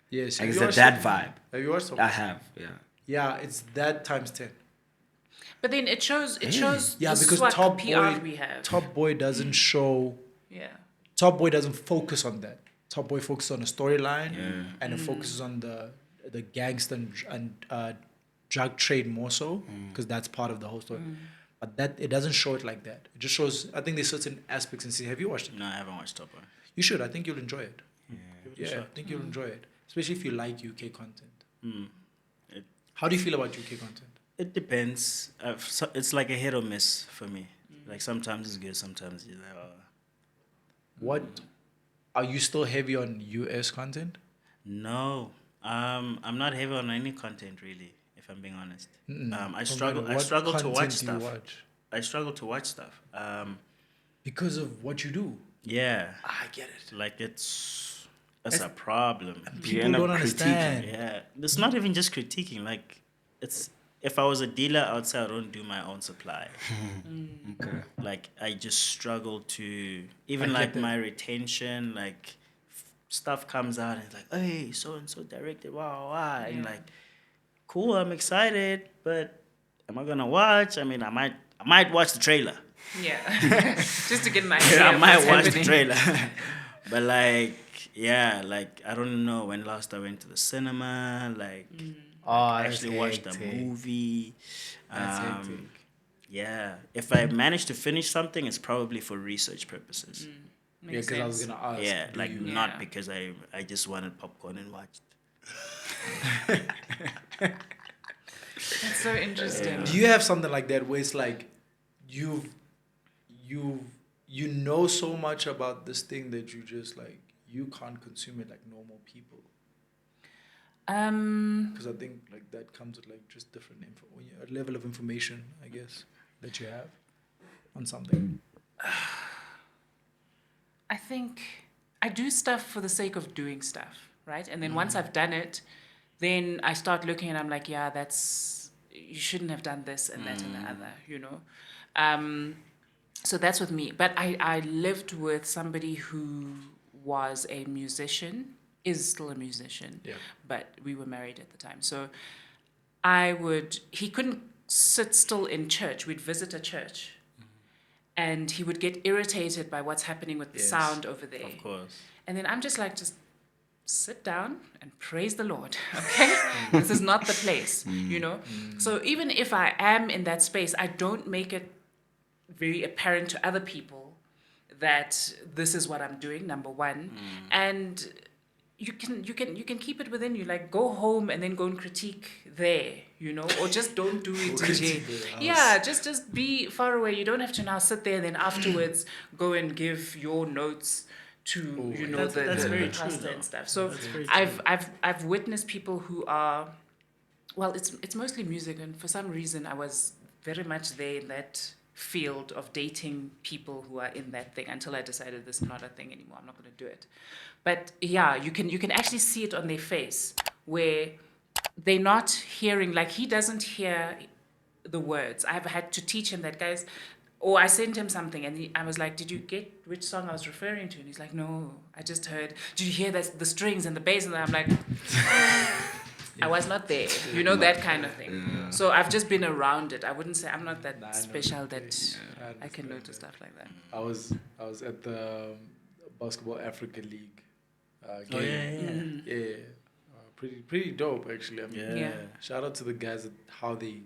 Yes. Like Have it's you a watched dad it? vibe. Have you watched it? I have, yeah. Yeah, it's that times 10. But then it shows Yeah, the because swag Top PR Boy, we have. Top Boy doesn't show. Yeah. Top Boy doesn't focus on that. Top Boy focuses on the storyline, and it focuses on the gangster and drug trade more so, because that's part of the whole story. But that it doesn't show it like that. It just shows. I think there's certain aspects and see. Have you watched it? No, I haven't watched Top Boy. You should. I think you'll enjoy it. Yeah, I think you'll enjoy it, especially if you like UK content. It, How do you feel about UK content? it depends. It's like a hit or miss for me. Like sometimes it's good, sometimes you're like, oh. What are you still heavy on US content? No, I'm not heavy on any content really. If I'm being honest, I What struggle to content watch do you stuff. watch? I struggle to watch stuff. Because of what you do. Yeah, I get it. like it's a problem. People end up don't critiquing. understand. Yeah, it's not even just critiquing. Like, it's if I was a dealer outside, I don't do my own supply. Okay. Like, I just struggle to even I get like that. my retention. Like, stuff comes out and it's like, hey, so and so directed, wow, and like, cool, I'm excited, but am I gonna watch? I mean, I might watch the trailer. Yeah. Just to get an idea. I of might what's watch the happening. trailer. But like, yeah, like I don't know when last I went to the cinema. Like, Oh, actually watched a hectic. movie. That's hectic. Yeah, if I manage to finish something, it's probably for research purposes. Yeah, Makes because I was sense. gonna ask. Yeah, do like you- not Yeah. because I just wanted popcorn and watched. That's so interesting. Do you have something like that where it's like you know so much about this thing that you just like you can't consume it like normal people? Because I think like that comes with like just different info, a level of information, I guess, that you have on something. I think I do stuff for the sake of doing stuff, right? And then once I've done it, then I start looking and I'm like, yeah, you shouldn't have done this and that and the other, you know? So that's with me. But I lived with somebody who was a musician, is still a musician, Yeah. but we were married at the time. So he couldn't sit still in church. We'd visit a church. And he would get irritated by what's happening with the Yes, sound over there. Of course. And then I'm just like, just sit down and praise the Lord, okay? This is not the place, you know? So even if I am in that space, I don't make it very apparent to other people that this is what I'm doing, number one. And you can keep it within you. Like, go home and then go and critique there, you know, or just don't do it today. Yeah, just be far away. You don't have to now sit there and then afterwards go and give your notes to you know That's the very true, pastor though. and stuff. So very I've witnessed people who are, well, it's mostly music, and for some reason I was very much there in that field of dating people who are in that thing until I decided this is not a thing anymore. I'm not going to do it. But yeah, you can actually see it on their face where they're not hearing, like he doesn't hear the words. I've had to teach him that, guys. Or I sent him something and I was like, did you get which song I was referring to? And he's like, no, I just heard, did you hear the strings and the bass? And I'm like, I was not there. You know, that kind of thing. Yeah. So I've just been around it. I wouldn't say I'm not that special that I can notice stuff like that. I was at the Basketball Africa League game. Yeah. Pretty dope actually. I mean, Yeah. shout out to the guys at how they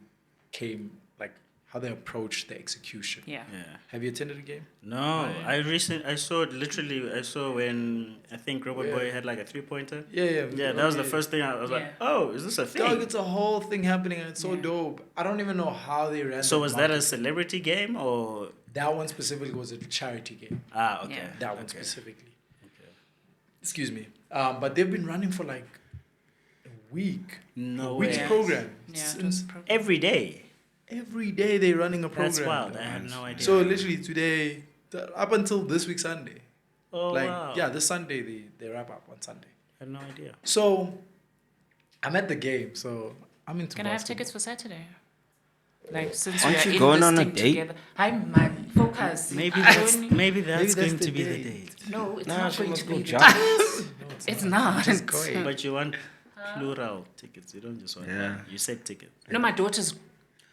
came, like how they approached the execution. Yeah. Have you attended a game? No, I saw when I think Robot Boy had like a 3-pointer. Yeah. Yeah, that was the first thing I was like, Yeah. oh, is this a thing? Dog, it's a whole thing happening and it's so Yeah. dope. I don't even know how they ran. So the was that a market. celebrity game or? That one specifically was a charity game. Ah, okay. Yeah. That one Okay. specifically. Excuse me. But they've been running for like a week. No a week's way. program. Yeah. Since Every day. every day they're running a program. That's wild. I had no idea. So literally today, up until this week Sunday. oh, Like wow. yeah, this Sunday they wrap up on Sunday. I had no idea. So I'm at the game, so I'm into Can I have basketball. tickets for Saturday? Like since Aren't we are you in going this on a thing date? together. Hi man, focus. Maybe I that's don't- maybe that's that's going the to be the date. date. No, it's Nah, not she going must to go be the jump. It's not. Just going. But you want plural tickets. You don't just want Yeah. one. You said ticket. No, my daughter's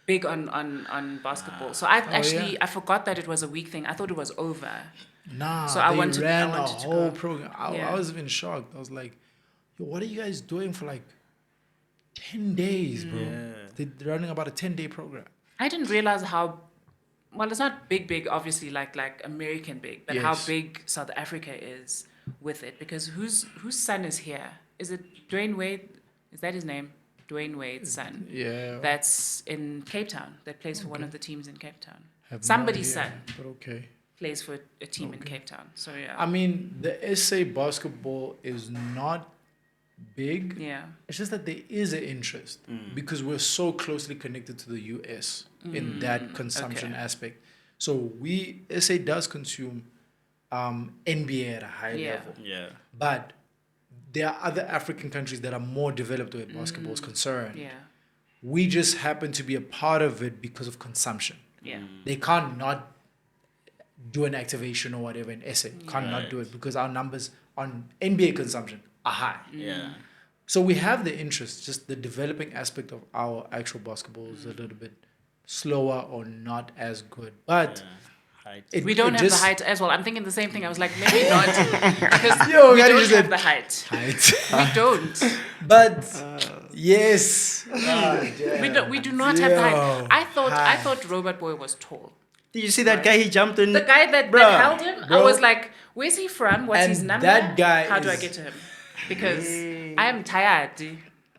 big on basketball. So I've actually I forgot that it was a week thing. I thought it was over. Nah, So I they wanted- I ran wanted a to whole go. program. I Yeah. was even shocked. I was like, yo, what are you guys doing for like 10 days, bro? Yeah. They're running about a 10-day program. I didn't realize how well it's not big obviously like American big, but how Yes. big South Africa is with it because whose son is here? Is it Dwayne Wade? Is that his name? Dwayne Wade's son. Yeah. That's in Cape Town. That plays for one of the teams in Cape Town. Have no Somebody's idea, son But okay. plays for a team in Cape Town. So yeah. I mean, the SA basketball is not big. yeah. It's just that there is an interest because we're so closely connected to the US in that consumption okay. aspect. So SA does consume NBA at a high Yeah. level. Yeah. But there are other African countries that are more developed where basketball is concerned. Yeah. We just happen to be a part of it because of consumption. Yeah. They can't not do an activation or whatever in SA. Can't not do it because our numbers on NBA consumption are high. Yeah. So we have the interest, just the developing aspect of our actual basketball is a little bit slower or not as good. But Height. We don't have just- the height as well. I'm thinking the same thing. I was like, maybe not. Because Yo, we gotta don't use have it. the height. height. We don't. But yes. We do not have the height. Yo, I height. thought Robot Boy was tall. Did you see that guy? He jumped in. The guy that Bruh. held him, I Bro. was like, where's he from? What's And his number? that guy How do I is- get to him? Because I am tired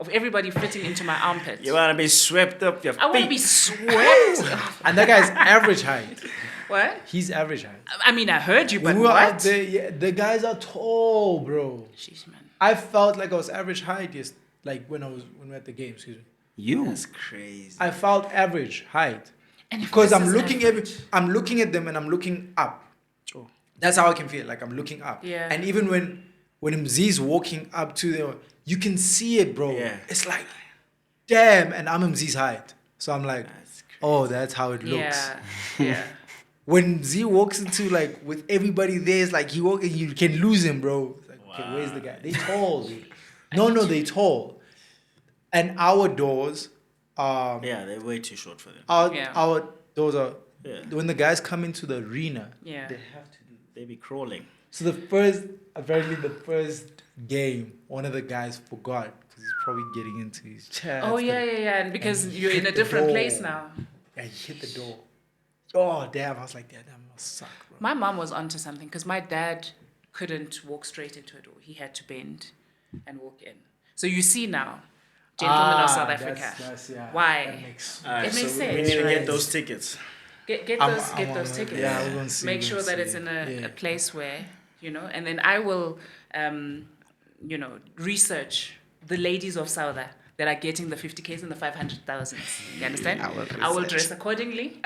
of everybody fitting into my armpit. You wanna be swept up your feet. I want to be swept. And that guy's average height. What? He's average height. I mean, I heard you, but Who are out what? there, yeah, the guys are tall, bro. Sheesh, man. I felt like I was average height just like when we were at the game, excuse me. You. That's crazy. I felt average height. And if Because this I'm is looking average- I'm looking at them and I'm looking up. Sure. That's how I can feel. Like I'm looking up. Yeah. And even when Mzi's walking up to them, you can see it, bro. Yeah. It's like, damn, and I'm Mzi's height. So I'm like, That's crazy. oh, that's how it looks. Yeah, yeah. When Z walks into like with everybody there, it's like you can lose him, bro. It's like, okay, where's the guy? They tall, dude. No, they tall. And our doors, Yeah, they're way too short for them. Yeah. our doors are Yeah. when the guys come into the arena. Yeah. They have to. They be crawling. So the first game, one of the guys forgot because he's probably getting into his chest. Oh, yeah. And because And he you're hit in a the different door. place now. Yeah, he hit the door. Oh damn! I was like, yeah, that must suck, bro. My mom was onto something because my dad couldn't walk straight into a door. He had to bend and walk in. So you see now, gentlemen of South Africa. Yeah, Why? that makes- Alright, It makes so sense, we need to right? get those tickets. Get I'm- those I'm get on those it. tickets. Yeah, we're gonna see, Make we're sure gonna that it's see. in Yeah. a place where, and then I will, research the ladies of South that are getting the 50Ks and the 500,000s. You understand? I will dress accordingly.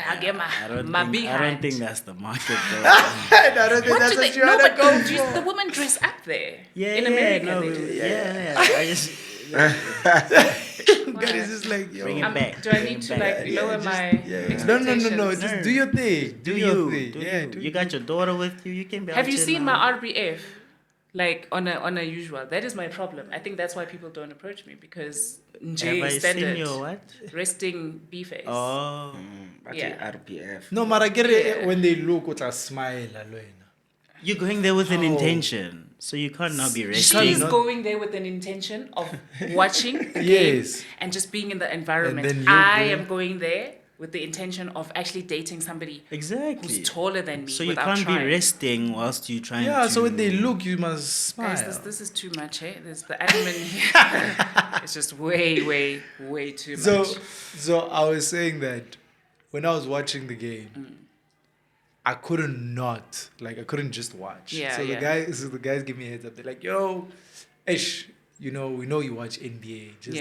I'll get my, I don't my think, I behind. don't think that's the market though. I don't think What that's do what they, you no, wanna but go do for. the women dress up there? Yeah, In yeah, America, no, they do. yeah. I just God is just like, yo. bring it back. Do I bring need it to back. like lower my No, expectations? just do your thing. Do your you? thing. Do Yeah, you? do You got your daughter with you. You can be. Have out you here seen now. my RBF? Like on a usual. That is my problem. I think that's why people don't approach me because Have Nje I seen standard your what? resting B face. Oh, Yeah. RPF. No, but I get it Yeah. when they look with a smile. Aloina. you're going there with an Oh. intention, so you can't now be She's resting. not- going there with an intention of watching the Yes. game and just being in the environment. then you're I going- am going there with the intention of actually dating somebody Exactly. who's taller than me. So you without can't trying. be resting whilst you trying Yeah, to. so when they look, you must smile. Guys, this is too much, eh? There's the admin here. It's just way too much. So I was saying that when I was watching the game, I couldn't just watch. Yeah, So yeah. the guys give me a heads up. They're like, yo, Ish, we know you watch NBA. Just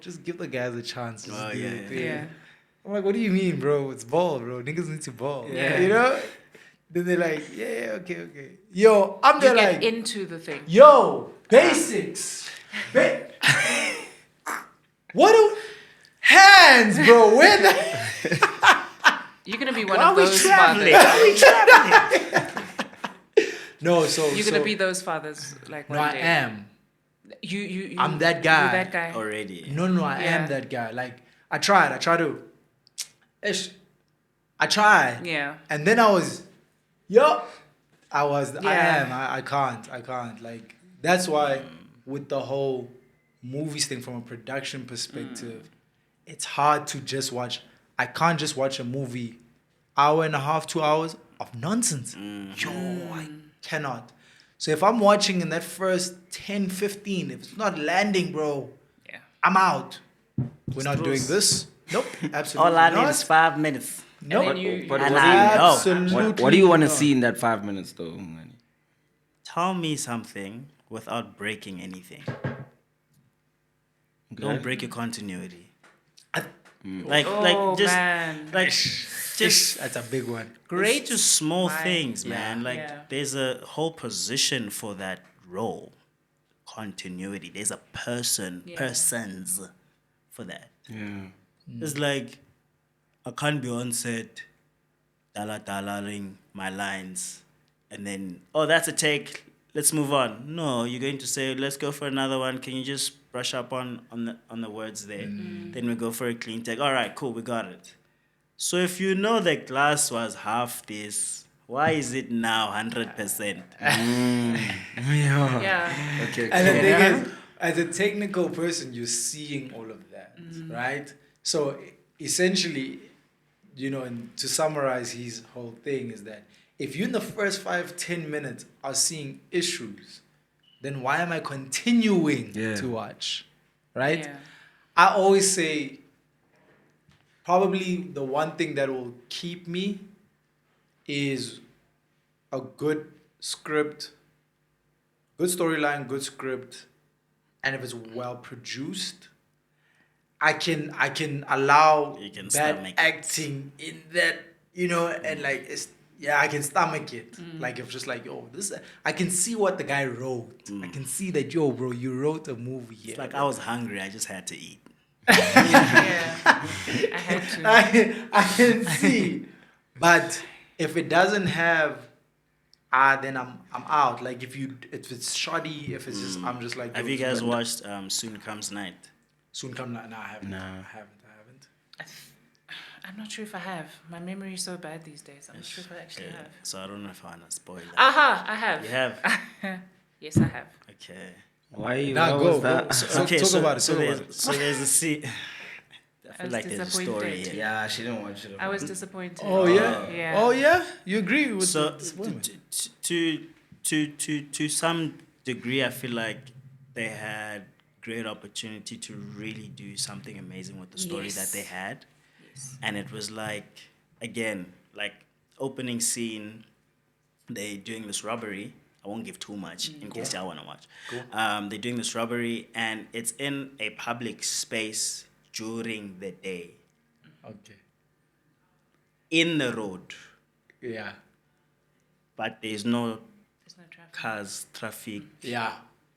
just give the guys a chance. Just Oh, do yeah, your yeah. thing." Yeah. I'm like, what do you mean, bro? It's ball, bro. Niggas need to ball. Yeah. You know? Then they're like, yeah, okay. Yo, I'm there You get like, into the thing. yo, basics. What do hands, bro? Where the You're gonna be one Why are of we those traveling? fathers. No, so You're gonna be those fathers like No, one I day. am. You I'm that guy. You're that guy. already. No, I Yeah. am that guy. Like I try to. Ish. I try. Yeah. And then I was, I Yeah. I can't. Like that's why with the whole movies thing from a production perspective, it's hard to just watch. I can't just watch a movie, hour and a half, 2 hours of nonsense. Yo, I cannot. So if I'm watching in that first 10, 15, if it's not landing, bro, Yeah. I'm out. We're not doing close. this. Nope, absolutely All I not. need is 5 minutes. Nope. then you- But And what, I do you, know. Absolutely what do you want to not. see in that 5 minutes, though? Hungani? Tell me something without breaking anything. Don't Okay. break your continuity. I- Like Oh, just man. like Just just that's a big one. great to small My- things, man. Like Yeah. there's a whole position for that role. Continuity. There's a persons for that. Yeah. It's like I can't be on set dalaling my lines and then that's a take. Let's move on. No, you're going to say let's go for another one. Can you just brush up on the words there? Then we go for a clean take. All right, cool, we got it. So if you know the glass was half this, why is it now 100%? Yeah. Okay. And the cool. thing is, as a technical person, you're seeing all of that, right? So essentially, and to summarize his whole thing is that if you in the first 5-10 minutes are seeing issues, then why am I continuing Yeah. to watch, right? Yeah. I always say probably the one thing that will keep me is a good script, good storyline, good script, and if it's well produced, I can allow You can bad stomach it. acting in that, and like I can stomach it. Like if just like this, I can see what the guy wrote. I can see that bro, you wrote a movie here. It's like I was hungry, I just had to eat. Yeah. I had to. I can see, but if it doesn't have, then I'm out. Like if it's shoddy, if it's just I'm just like. Have you guys watched Soon Comes Night? Soon come? No, I haven't. No. I haven't. I'm not sure if I have. My memory is so bad these days. I'm not sure if I actually Okay. have. So I don't know if I want to spoil that. Aha, I have. You have? Yes, I have. Okay. Why you? Nah, what go, was that? go. So Okay, talk so, about it. so Talk there's, about it. so there's a scene. I I feel was like there's a story disappointed. here. Yeah, she didn't watch it. I was disappointed. Oh yeah. Yeah. Oh yeah. You agree with So this woman? to some degree, I feel like they had great opportunity to really do something amazing with the story that they Yes. had, Yes. and it was like again like opening scene, they doing this robbery. I won't give too much in case y'all want to watch. They're doing this robbery, and it's in a public space during the day. Okay. in the road, Yeah. but there's no There's no traffic. cars, traffic. Yeah.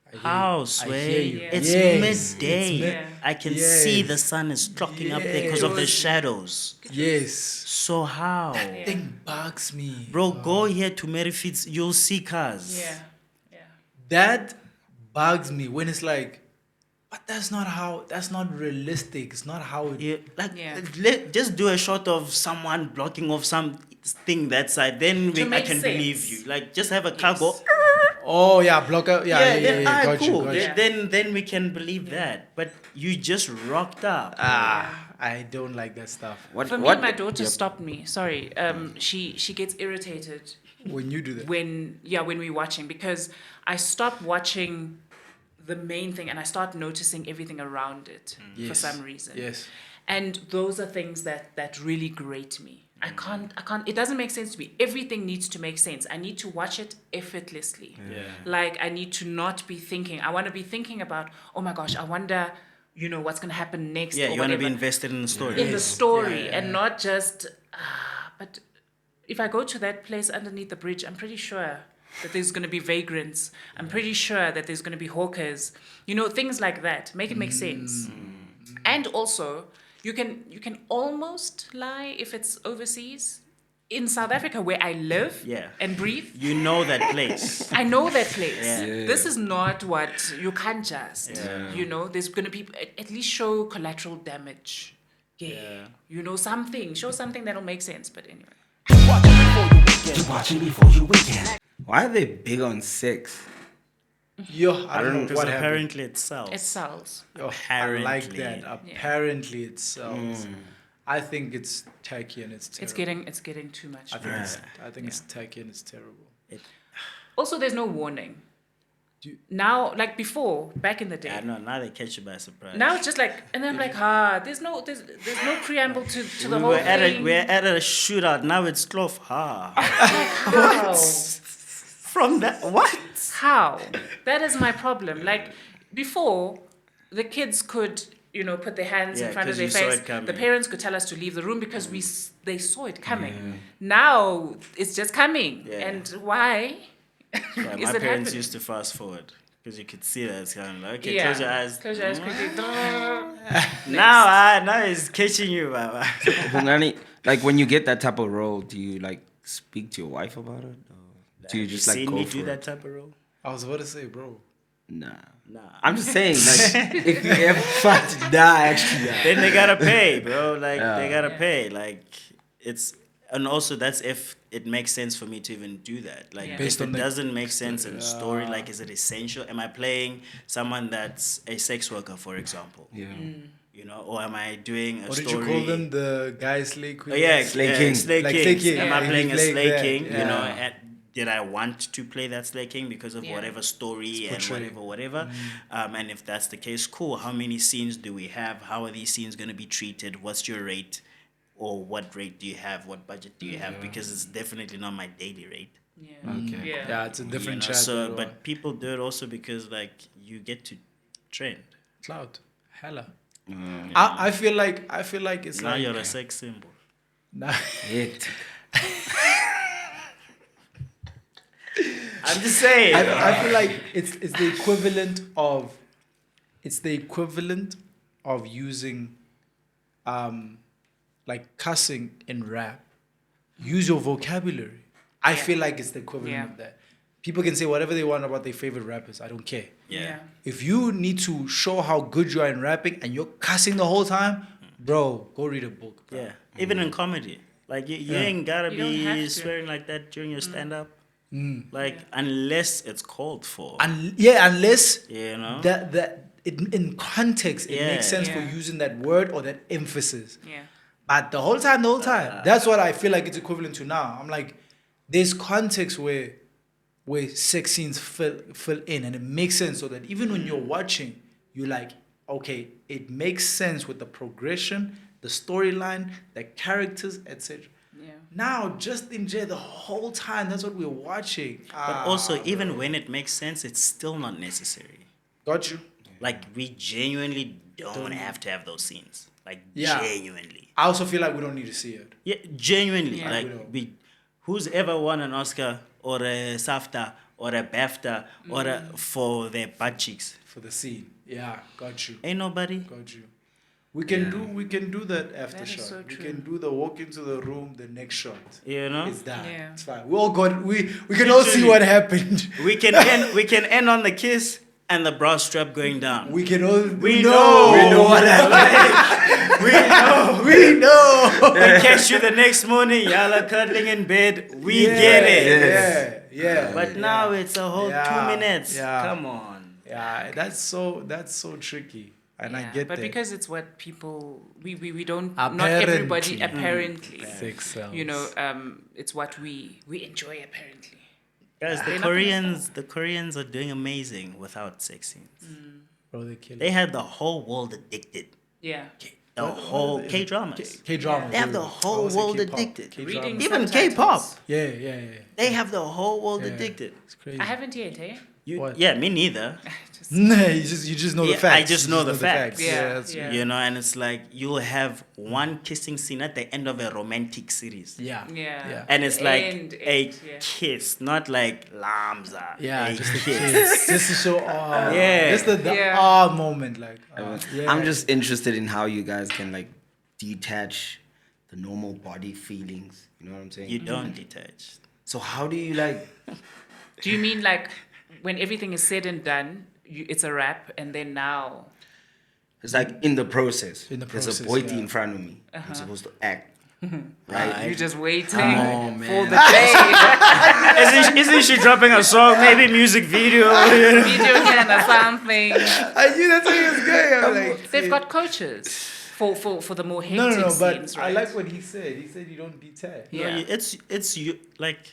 I hear How, you. I Sway? hear you. It's Yes, midday. it's Yeah. I can see the Yes. sun is clocking up there because of the Yes. shadows. Yes. So how? Thing bugs me. Bro, go here to Merrifields, you'll see cars. Yeah. Yeah. That bugs me when it's like, but that's not realistic. It's not how it. Yeah, like Yeah. just do a shot of someone blocking off something that side. Then To I make can believe sense. you. Like just have a car Yes. go. Oh, yeah, block out. Yeah, yeah, then, yeah. Got cool. you, got Then, you. Yeah. then we can believe that. But you just rocked up. I don't like that stuff. What? For me, what? my daughter Yep. stopped me. Sorry. She gets irritated When you do that. when we're watching, because I stop watching the main thing and I start noticing everything around it for Yes. some reason. Yes. And those are things that really grate me. I can't, it doesn't make sense to me. Everything needs to make sense. I need to watch it effortlessly. Yeah. Like, I need to not be thinking. I want to be thinking about, oh my gosh, I wonder, what's going to happen next. Yeah, or you want to be whatever. invested in the story. In the story, Yeah. and not just, but if I go to that place underneath the bridge, I'm pretty sure that there's going to be vagrants. I'm pretty sure that there's going to be hawkers. Things like that. Make it make sense. And also, you can almost lie if it's overseas. In South Africa, where I live Yeah. and breathe, You know that place. I know that place. Yeah. This is not what you can't just. There's going to be, at least show collateral damage. Yeah. Something. Show something that'll make sense. But anyway. You're watching before you weekend. Why are they big on sex? Yo, I don't know Because what happened. apparently it sells. It sells. Yo, I like Apparently. that. Apparently it sells. I think it's tacky and it's terrible. It's getting too much. I think it's tacky and it's terrible. Also, there's no warning. Do- Now, like before, back in the day. Yeah, no, now they catch you by surprise. Now it's just like, and then I'm like, there's no preamble to the we whole were at thing. we're at a shootout. Now it's close. How? From that what? How? That is my problem. Like before, the kids could, put their hands Yeah, in front of 'cause their you saw face. it coming. The parents could tell us to leave the room because they saw it coming. Now it's just coming, Yeah. and why? Yeah, Is my it parents happening? used to fast forward because you could see that it's kind of like, okay, Yeah. close your eyes. Close your eyes quickly. Now it's catching you, Baba. Hungani, like when you get that type of role, do you like speak to your wife about it? Or do you just like seen go me for do it? that type of role? I was about to say, bro. Nah. Nah. I'm just saying, like, if you ever fight to die, actually, Then they gotta pay, bro. Like they gotta Yeah. pay. Like and also that's if it makes sense for me to even do that. Like Yeah. Based if on it the- doesn't make sense in story, like is it essential? Am I playing someone that's a sex worker, for example? yeah. Or am I doing a What did story? you call them? The guy slay queen? Oh, yeah, Slay King. Slay Like King. Slay King. Am Yeah. I playing a He's Slay playing King? that, yeah. Did I want to play that Slay King because of Yeah. whatever story and portrayed. whatever? And if that's the case, cool. How many scenes do we have? How are these scenes going to be treated? What's your rate? Or what rate do you have? What budget do you have? Because it's definitely not my daily rate. Yeah. Okay. Yeah. Yeah, it's a different chat. So, but people do it also because like you get to trend. Cloud. Hella. I feel like it's Now like you're a sex symbol. Nah. It. I'm just saying. I feel like it's the equivalent of using like cussing in rap. Use your vocabulary. I feel like it's the equivalent Yeah. of that. People can say whatever they want about their favorite rappers. I don't care. Yeah. If you need to show how good you are in rapping and you're cussing the whole time, bro, go read a book. Bro. Yeah. Even in comedy. Like you ain't gotta You don't have be to. swearing like that during your stand up. Like unless it's called for. Unless You know? that in context it Yeah. makes sense for Yeah. using that word or that emphasis. Yeah. But the whole time, that's what I feel like it's equivalent to now. I'm like, there's context where sex scenes fill in, and it makes sense so that even when you're watching, you're like, okay, it makes sense with the progression, the storyline, the characters, etc. Yeah. Now, just enjoy the whole time. That's what we're watching. But also, even when it makes sense, it's still not necessary. Got you. Like we genuinely don't have to have those scenes. Like Yeah. genuinely. I also feel like we don't need to see it. Yeah, genuinely. Yeah. Like, We don't. who's ever won an Oscar or a SAFTA or a BAFTA or for their butt cheeks? For the scene. Yeah, got you. Ain't nobody. Got you. We can do that after That is shot. so We true. can do the walk into the room, the next shot. You know? It's that. Yeah. It's fine. We can all see Literally. what happened. We can end on the kiss and the bra strap going down. We can all We know. We know what happened. we know. We catch you the next morning, y'all are cuddling in bed. We get it. Yeah. But now it's a whole Yeah. 2 minutes. Yeah. Come on. Yeah, that's so tricky. And I Yeah, get but that. because it's what people we don't not everybody apparently Sex sells. you know it's what we enjoy apparently. Guys, They're not gonna the Koreans are doing amazing without sex scenes. Bro, they kill They had the whole world addicted. Yeah. The whole K-dramas. K-drama. They have the whole world addicted. Reading Even subtitles. K-pop. Yeah. They have the whole world Yeah. addicted. It's crazy. I haven't yet, eh? What? Yeah, me neither. Just, Nah, you just know Yeah, the facts. I just know the facts. Yeah, that's- yeah. You know, and it's like you'll have one kissing scene at the end of a romantic series. Yeah. yeah. And it's like End, a yeah. kiss, not like lamza. Yeah, a just a kiss. kiss. Just to show awe. Yeah. Just the Yeah. moment. Like, yeah. I'm just interested in how you guys can like detach the normal body feelings. You know what I'm saying? You don't detach. So how do you like? Do you mean like when everything is said and done, it's a wrap, and then now? It's like in the process. In the There's a process, boy yeah. in front of me. I'm supposed to act. Right? You're just waiting on, for man. the day, Isn't she dropping a song? Maybe music video. video can or something. I knew that's where he was going. I'm like, They've got coaches for the more hectic no, but scenes, I right? like what he said. He said you don't detach. No, Yeah. it's you like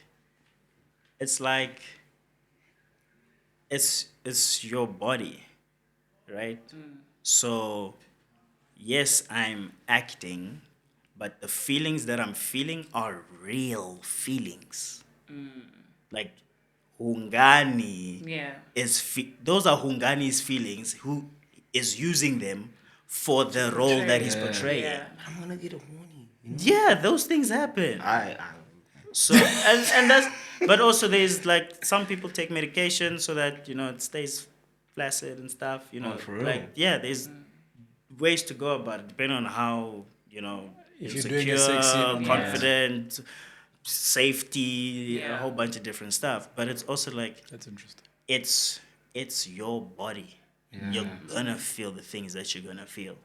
it's your body, right? So yes, I'm acting, but the feelings that I'm feeling are real feelings. Like Hungani Yeah. those are Hungani's feelings, who is using them for the role that he's portraying. Yeah. I'm gonna get a horny. Yeah, those things happen. I So and that's, but also there's like some people take medication so that it stays flaccid and stuff. for real? Like there's ways to go about it depending on how If insecure, you're doing a sex scene, confident, safety, a Yeah. whole bunch of different stuff. But it's also like That's interesting. it's your body. You're gonna feel the things that you're gonna feel.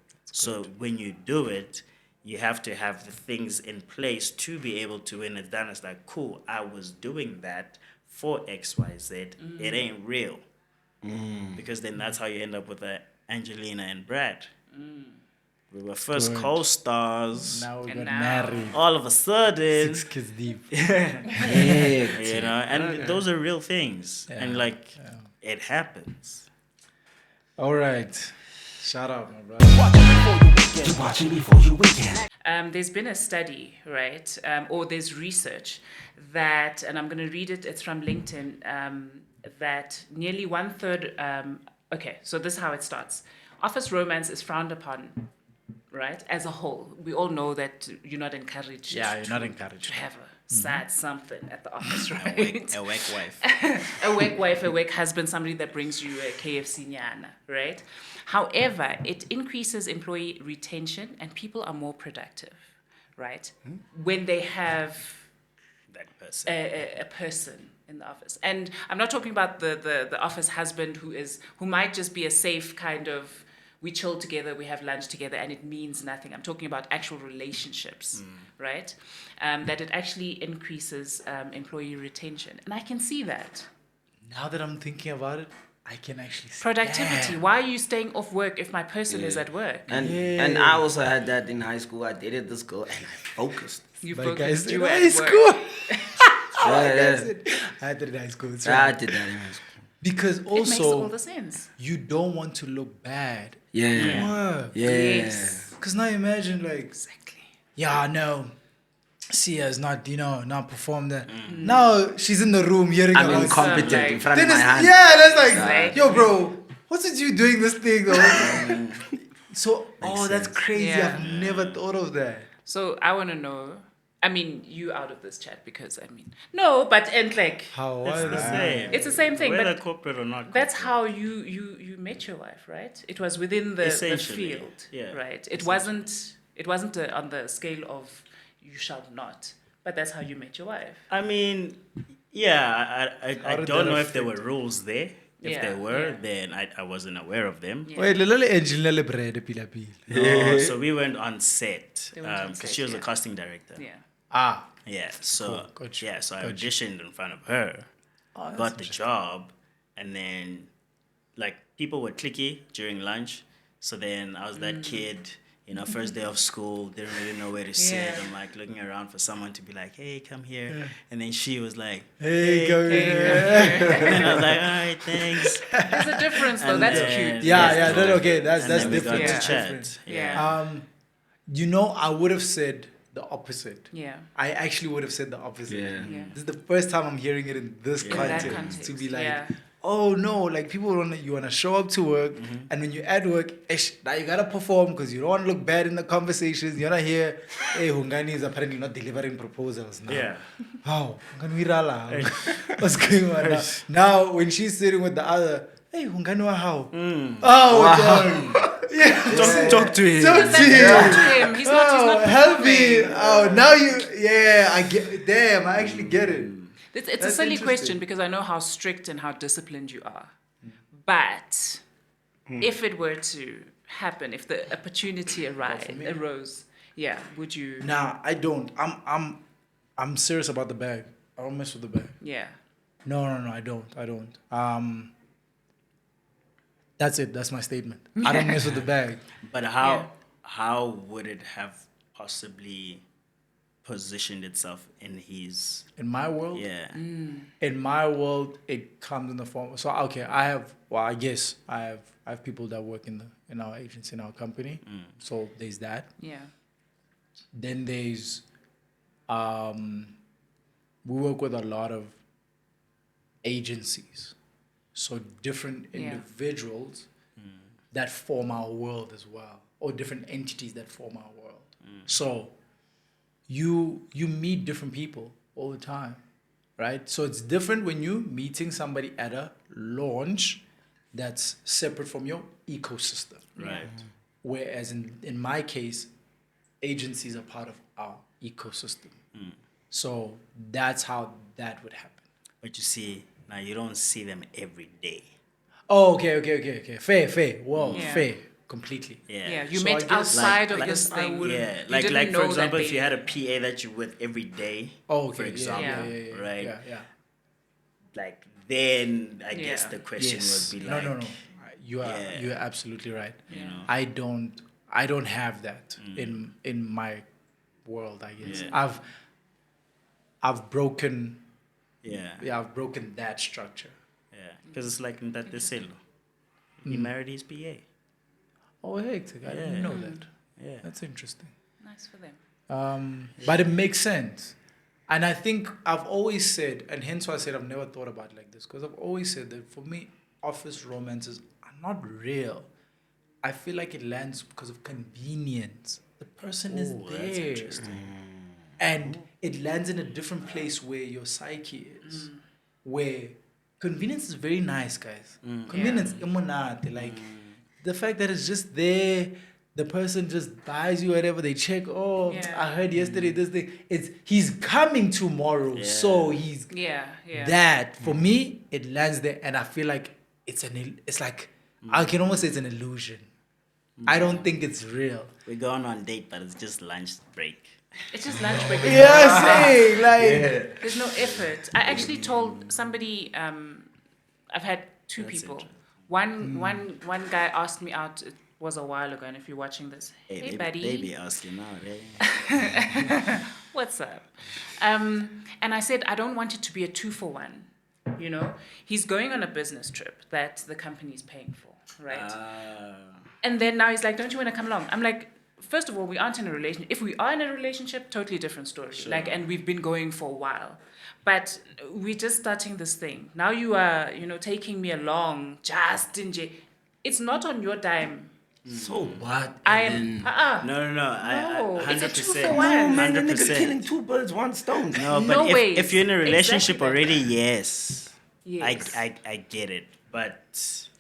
So when you do it, you have to have the things in place to be able to, when it's done, it's like, cool, I was doing that for XYZ. It ain't real. Because then that's how you end up with Angelina and Brad. We were first Good. co-stars. Now we And got now- married. All of a sudden, 6 kids deep. and those are real things. Yeah. And like, it happens. All right. Shout out, my brother. You're watching before you weekend. There's been a study, right, or there's research that, and I'm going to read it, it's from LinkedIn, that nearly 1/3, okay, so this is how it starts. Office romance is frowned upon, right, as a whole. We all know that you're not encouraged Yeah, you're not to encouraged. have a sad something at the office, right? A whack wife. A work wife, a work husband, somebody that brings you a KFC nyana, right? However, it increases employee retention and people are more productive, right? When they have That person. a person in the office. And I'm not talking about the office husband who might just be a safe kind of, we chill together, we have lunch together, and it means nothing. I'm talking about actual relationships, right? That it actually increases employee retention. And I can see that. Now that I'm thinking about it, I can actually see Productivity. that. Why are you staying off work if my person is at work? and I also had that in high school. I dated this girl and I focused. You But focused, guys, you in were high at work. school. Yeah. I did it in high school. It's I right. did that in high school. Because It makes all also, the sense. you don't want to look bad. Yeah. Yeah. Yes. Because now imagine, like, Exactly. yeah, no, Sia's not, not performed that. Now she's in the room hearing I'm about incompetent like- in front Then of my it's, hand. yeah, that's like, Exactly. yo, bro, what's with you doing this thing though? So, that's sense. crazy. Yeah. I've never thought of that. So I want to know. I mean, you out of this chat because no, but and like How? It's the same. it's the same thing, Whether but corporate or not. that's corporate. how you met your wife, right? It was within the Essentially, field, yeah, right? It wasn't on the scale of you shall not, but that's how you met your wife. I mean, yeah, I did don't that know if there were affect rules there. If Yeah, there were, yeah. then I wasn't aware of them. Yeah. Wait, little engine, little bread, pila pila. No, so we went on set They went on because set, she was a yeah. casting director. Yeah. Ah, Yeah, so Gotcha, yeah, so I gotcha. auditioned in front of her, got the job, and then like people were cliquey during lunch. So then I was that kid, first day of school, didn't really know where to sit. Yeah. I'm like looking around for someone to be like, "Hey, come here," and then she was like, hey, go Hey, here. and then I was like, "All right, thanks." There's a difference though. And That's then- cute. Yeah, That's okay. That's And then we got different. to Yeah. chat. Different. Yeah. I would have said the opposite. Yeah. I actually would have said the opposite. Yeah. Yeah. This is the first time I'm hearing it in this Yeah. In that context, context, to be like, yeah. oh no, like people you wanna show up to work, and when you're at work, now you gotta perform because you don't want to look bad in the conversations. You're not here. Hey, Hungani is apparently not delivering proposals now. Yeah. How? What's going on now? Now when she's sitting with the other, hey, Hungani wa how? Oh, wow. Yeah. Talk to him. Talk to Talk to him. him. He's not help me. performing. Oh, now I get, damn, I actually get it. It's a That's silly interesting. question because I know how strict and how disciplined you are. But if it were to happen, if the opportunity arose, yeah, would you? Nah, I don't. I'm serious about the bag. I don't mess with the bag. Yeah. No, I don't. That's it. That's my statement. I don't mess with the bag. But how would it have possibly positioned itself in his In my world, yeah in my world, it comes in the form. So okay, I have people that work in our agency, in our company. So there's that. Yeah. Then there's we work with a lot of agencies, so different Yeah. individuals that form our world as well, or different entities that form our world. So you meet different people all the time, right? So it's different when you meeting somebody at a launch that's separate from your ecosystem. right Whereas in my case, agencies are part of our ecosystem. So that's how that would happen. but you see now you don't see them every day Oh, okay. Fair. Whoa, Yeah. fair. Completely. Yeah. You So I met guess, outside of like, this thing. yeah You didn't like know for that example if they- you had a PA that you with every day Oh, okay. for example yeah. right Yeah. like then I guess Yeah. the question Yes. would be like No. You are Yeah. you're absolutely right. you know I don't have that in my world, I guess. Yeah. I've broken yeah I've broken that structure. because it's like in that they he married his PA Oh, hectic. I didn't Yeah. know that. yeah That's interesting. Nice for them. But it makes sense. And I think I've always said, and hence why I said I've never thought about it like this, because I've always said that for me, office romances are not real. I feel like it lands because of convenience. The person is Oh, that's there. interesting. And it lands in a different place where your psyche is. Where convenience is very nice, guys. Convenience, imonate, like the fact that it's just there, the person just buys you whatever, they check, oh, Yeah. I heard yesterday this thing. He's coming tomorrow, Yeah. so he's Yeah. that. For me, it lands there, and I feel like it's like I can almost say it's an illusion. I don't think it's real. we're going on date but it's just lunch break It's just lunch break. Yeah, saying like There's no effort. I actually told somebody. I've had two That's people. interesting. One guy asked me out. It was a while ago. And if you're watching this, hey buddy, they be asking now eh? what's up? And I said I don't want it to be a 2-for-1. You know, he's going on a business trip that the company's paying for, right? And then now he's like, don't you want to come along? I'm like, first of all, we aren't in a relationship. If we are in a relationship, totally different story. Like, and we've been going for a while. But we're just starting this thing. Now you are, taking me along just in It's not on your dime So what? I'm No. No, it's a 100%. 2-for-1. Man, the nigga 100%. killing two birds, one stone. No, No but ways. if you're in a relationship Exactly that. already, yes. Yes. I get it. But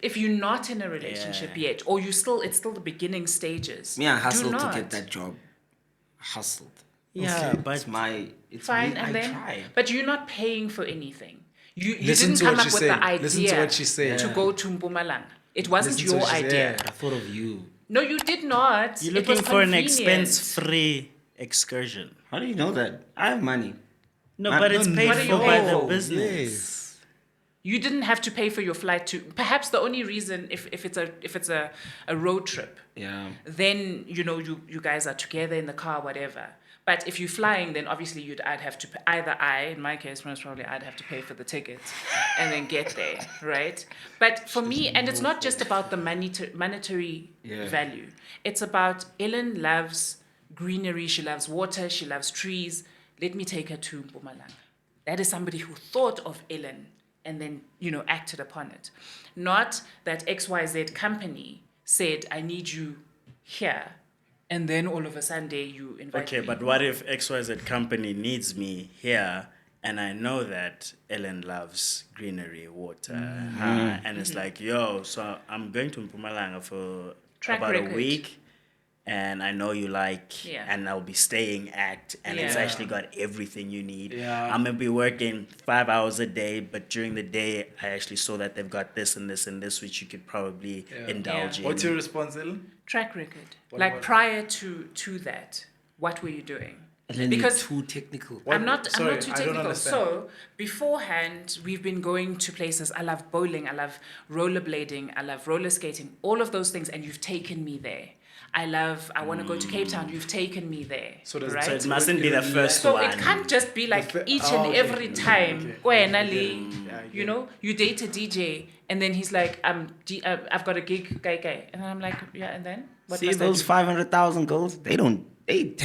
If you're not in a relationship Yeah. yet, or it's still the beginning stages. Me, I do hustled to not. get that job. Hustled. yeah, It's but Fine, me. and I then, tried. but you're not paying for anything. You Listen didn't to come what up she's with saying. the idea Listen to what she's saying. to go to Mpumalanga. It wasn't Listen to your what she's- idea. yeah. I thought of you. No, you did not. you're It was looking for an convenient. expense-free excursion. How do you know that? I have money. No, Man, but it's no, paid what are you for by paying the for? business. You didn't have to pay for your flight to. Perhaps the only reason, if it's a road trip, Yeah. then you guys are together in the car, whatever. But if you're flying, then obviously I'd have to pay, in my case, most probably I'd have to pay for the tickets and then get there, right? But for me, and it's not just about the monetary value. It's about Ellen loves greenery, she loves water, she loves trees. Let me take her to Mpumalanga. That is somebody who thought of Ellen and then, acted upon it. Not that XYZ company said, I need you here. And then all of a sudden you invite Okay, me. but what if XYZ company needs me here and I know that Ellen loves greenery, water, and it's like, yo, so I'm going to Mpumalanga for Track about record. a week and I know you like, Yeah. and I'll be staying at, and it's Yeah. actually got everything you need. Yeah. I'm gonna be working 5 hours a day, but during the day, I actually saw that they've got this and this and this, which you could probably indulge in. What's your response, Ellen? Track record. What Like about- prior to that, what were you doing? And then Because you're too technical. What- I'm not sorry, too I don't technical. understand. So beforehand, we've been going to places. I love bowling. I love rollerblading. I love roller skating. All of those things, and you've taken me there. I want to go to Cape Town. You've taken me there. So does- right? So it mustn't be the first So one. it can't just be like fir- each and okay, every time. okay. Wena le, Yeah, I get it. you date a DJ, and then he's like, I've got a gig, guy, and I'm like, yeah, and then what See must I those do? 500,000 girls? They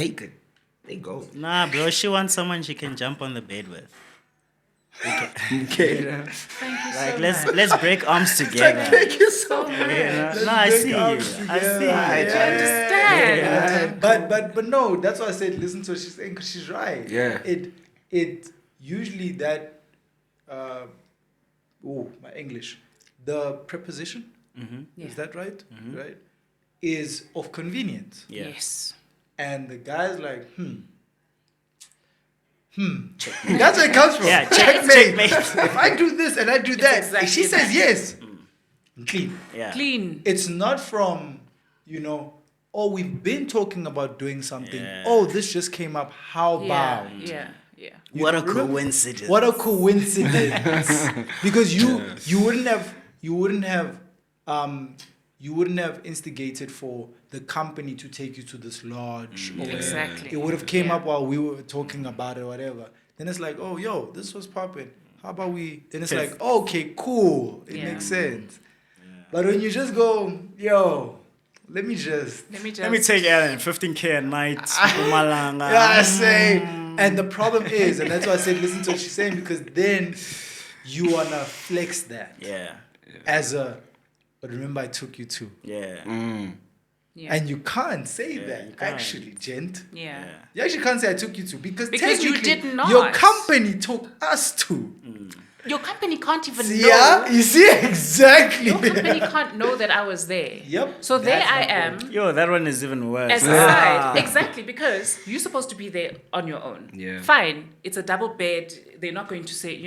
take it. They go. Nah, bro, she wants someone she can jump on the bed with. Okay. Thank you Like, so much. let's break arms together. Thank you so So much. much. No, I see you. I arms see together. you. Understand? But no, that's why I said listen to what she's saying because she's right. Yeah. It usually that my English, the preposition Yeah. is that right? Right, is of convenience, Yeah. Yes. and the guy's like That's where it comes from. Yeah, checkmate. If I do this and I do that, exactly if she says that. yes, clean. Yeah. Clean. It's not from, oh, we've been talking about doing something. Yeah. Oh, this just came up. How Yeah. about? Yeah. Yeah. What a Remember? coincidence. What a coincidence. Because you wouldn't have instigated for the company to take you to this lodge. Or whatever. Exactly. It would have came Yeah. up while we were talking about it or whatever. Then it's like, oh, yo, this was popping. How about we? Then it's like, okay, cool. It Yeah. makes sense. But when you just go, yo, let me just. Let me take Ellen, 15K a night, Mpumalanga. Yeah, I say. And the problem is, and that's why I said listen to what she's saying, because then you wanna flex that Yeah. as a. But remember, I took you to, Yeah. Yeah. and you can't say Yeah, that you can't. actually, gent. Yeah. You actually can't say I took you to because Because you technically did not. your company took us to. Your company can't even know. Yeah, you see exactly. Your company can't know that I was there. Yep, So there that's I my am point. Yo, that one is even worse. as a side. Exactly, because you're supposed to be there on your own. Yeah. Fine, it's a double bed. They're not going to say,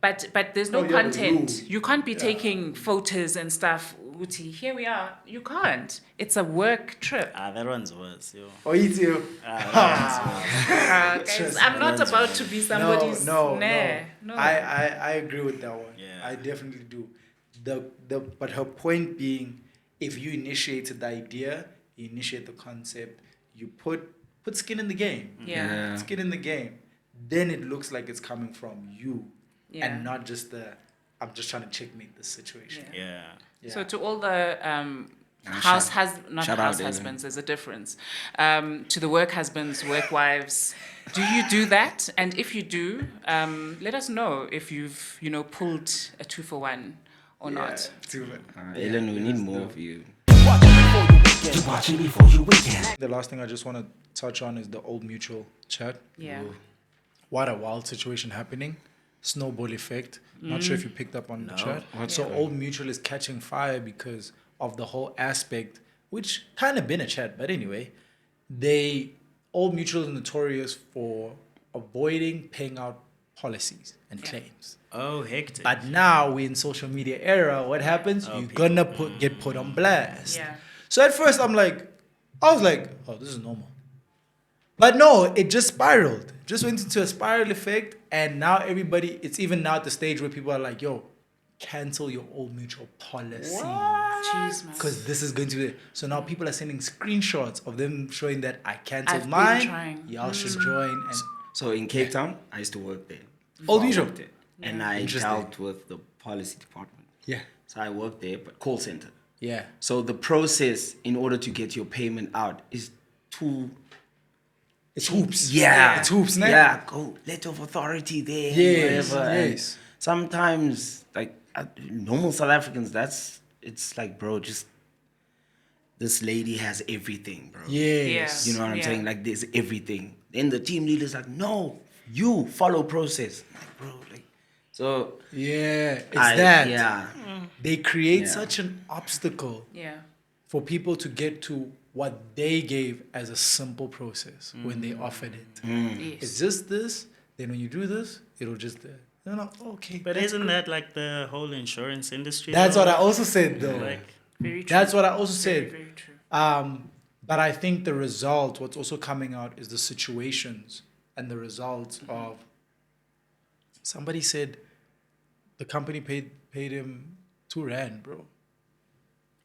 but there's no Oh, yeah, the content. rule. You can't be taking photos and stuff. Uti, here we are. You can't. It's a work trip. That one's worse. Yo. Oh, you too. Guys, I'm not about to be somebody's. No. No. I agree with that one. Yeah. I definitely do. But her point being, if you initiated the idea, you initiate the concept, you put skin in the game. Yeah. Skin in the game. Then it looks like it's coming from you, Yeah. and not just I'm just trying to checkmate this situation. Yeah. Yeah. So to all the not shout house out, husbands, there's a difference. To the work husbands, work wives, do you do that? And if you do, let us know if you've pulled a 2-for-1 or not. Too bad. Ellen, we need more of you. Watch it before you You're watching before you weekend. The last thing I just want to touch on is the Old Mutual chat. Yeah. What a wild situation happening. Snowball effect. Not sure if you picked up on the chat. So Old Mutual is catching fire because of the whole aspect, which kind of been a chat, but anyway, Old Mutual is notorious for avoiding paying out policies and claims. Oh, hectic. But now we're in social media era. What happens? You're gonna get put on blast. Yeah. So at first I was like, oh, this is normal. But no, it just spiraled. Just went into a spiral effect, and now it's even now at the stage where people are like, yo, cancel your Old Mutual policy. Jeez, man. Because this is going to be. So now people are sending screenshots of them showing that I canceled I've been mine. trying. Y'all should join. And So in Cape Town, I used to work there. Old I Mutual. worked there. And I Interesting. dealt with the policy department. Yeah. So I worked there, but call center. Yeah. So the process in order to get your payment out is too. It's hoops. Yeah. It's hoops, ne? Yeah, go letter of authority there. Yes, Whatever. And yes. sometimes, like normal South Africans, it's like, bro, just this lady has everything, bro. Yes. You know what I'm Yeah. saying? Like, there's everything. Then the team leader's like, no, you follow process. Like, bro, like, so. Yeah. It's that. Yeah. They create Yeah. such an obstacle Yeah. for people to get to what they gave as a simple process when they offered it. Yes. It's just this. Then when you do this, it'll just no, okay. But that's isn't cool. that like the whole insurance industry? That's though? what I also said though. Like, Very true. That's what I also Very, said. very true. But I think the result, what's also coming out, is the situations and the results of. Somebody said, the company paid him R2, bro,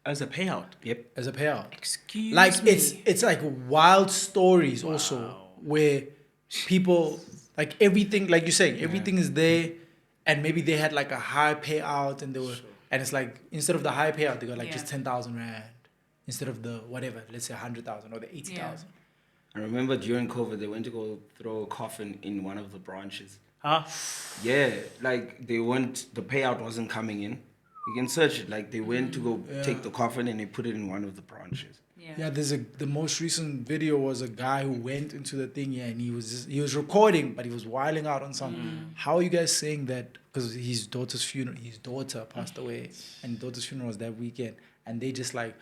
as a payout. Yep. as a payout. Excuse Like me. it's like wild stories also where people like everything, like you're saying, everything is there, and maybe they had like a high payout and and it's like instead of the high payout they got like Yeah. just 10,000 rand instead of the whatever, let's say 100,000 or the 80,000. I remember during COVID, they went to go throw a coffin in one of the branches. Huh? Yeah, like the payout wasn't coming in. You can search it. Like they went to go take the coffin and they put it in one of the branches. Yeah. Yeah, the most recent video was a guy who went into the thing, and he was recording, but he was wiling out on something. How are you guys saying that? Because his daughter passed away, and his daughter's funeral was that weekend, and they just like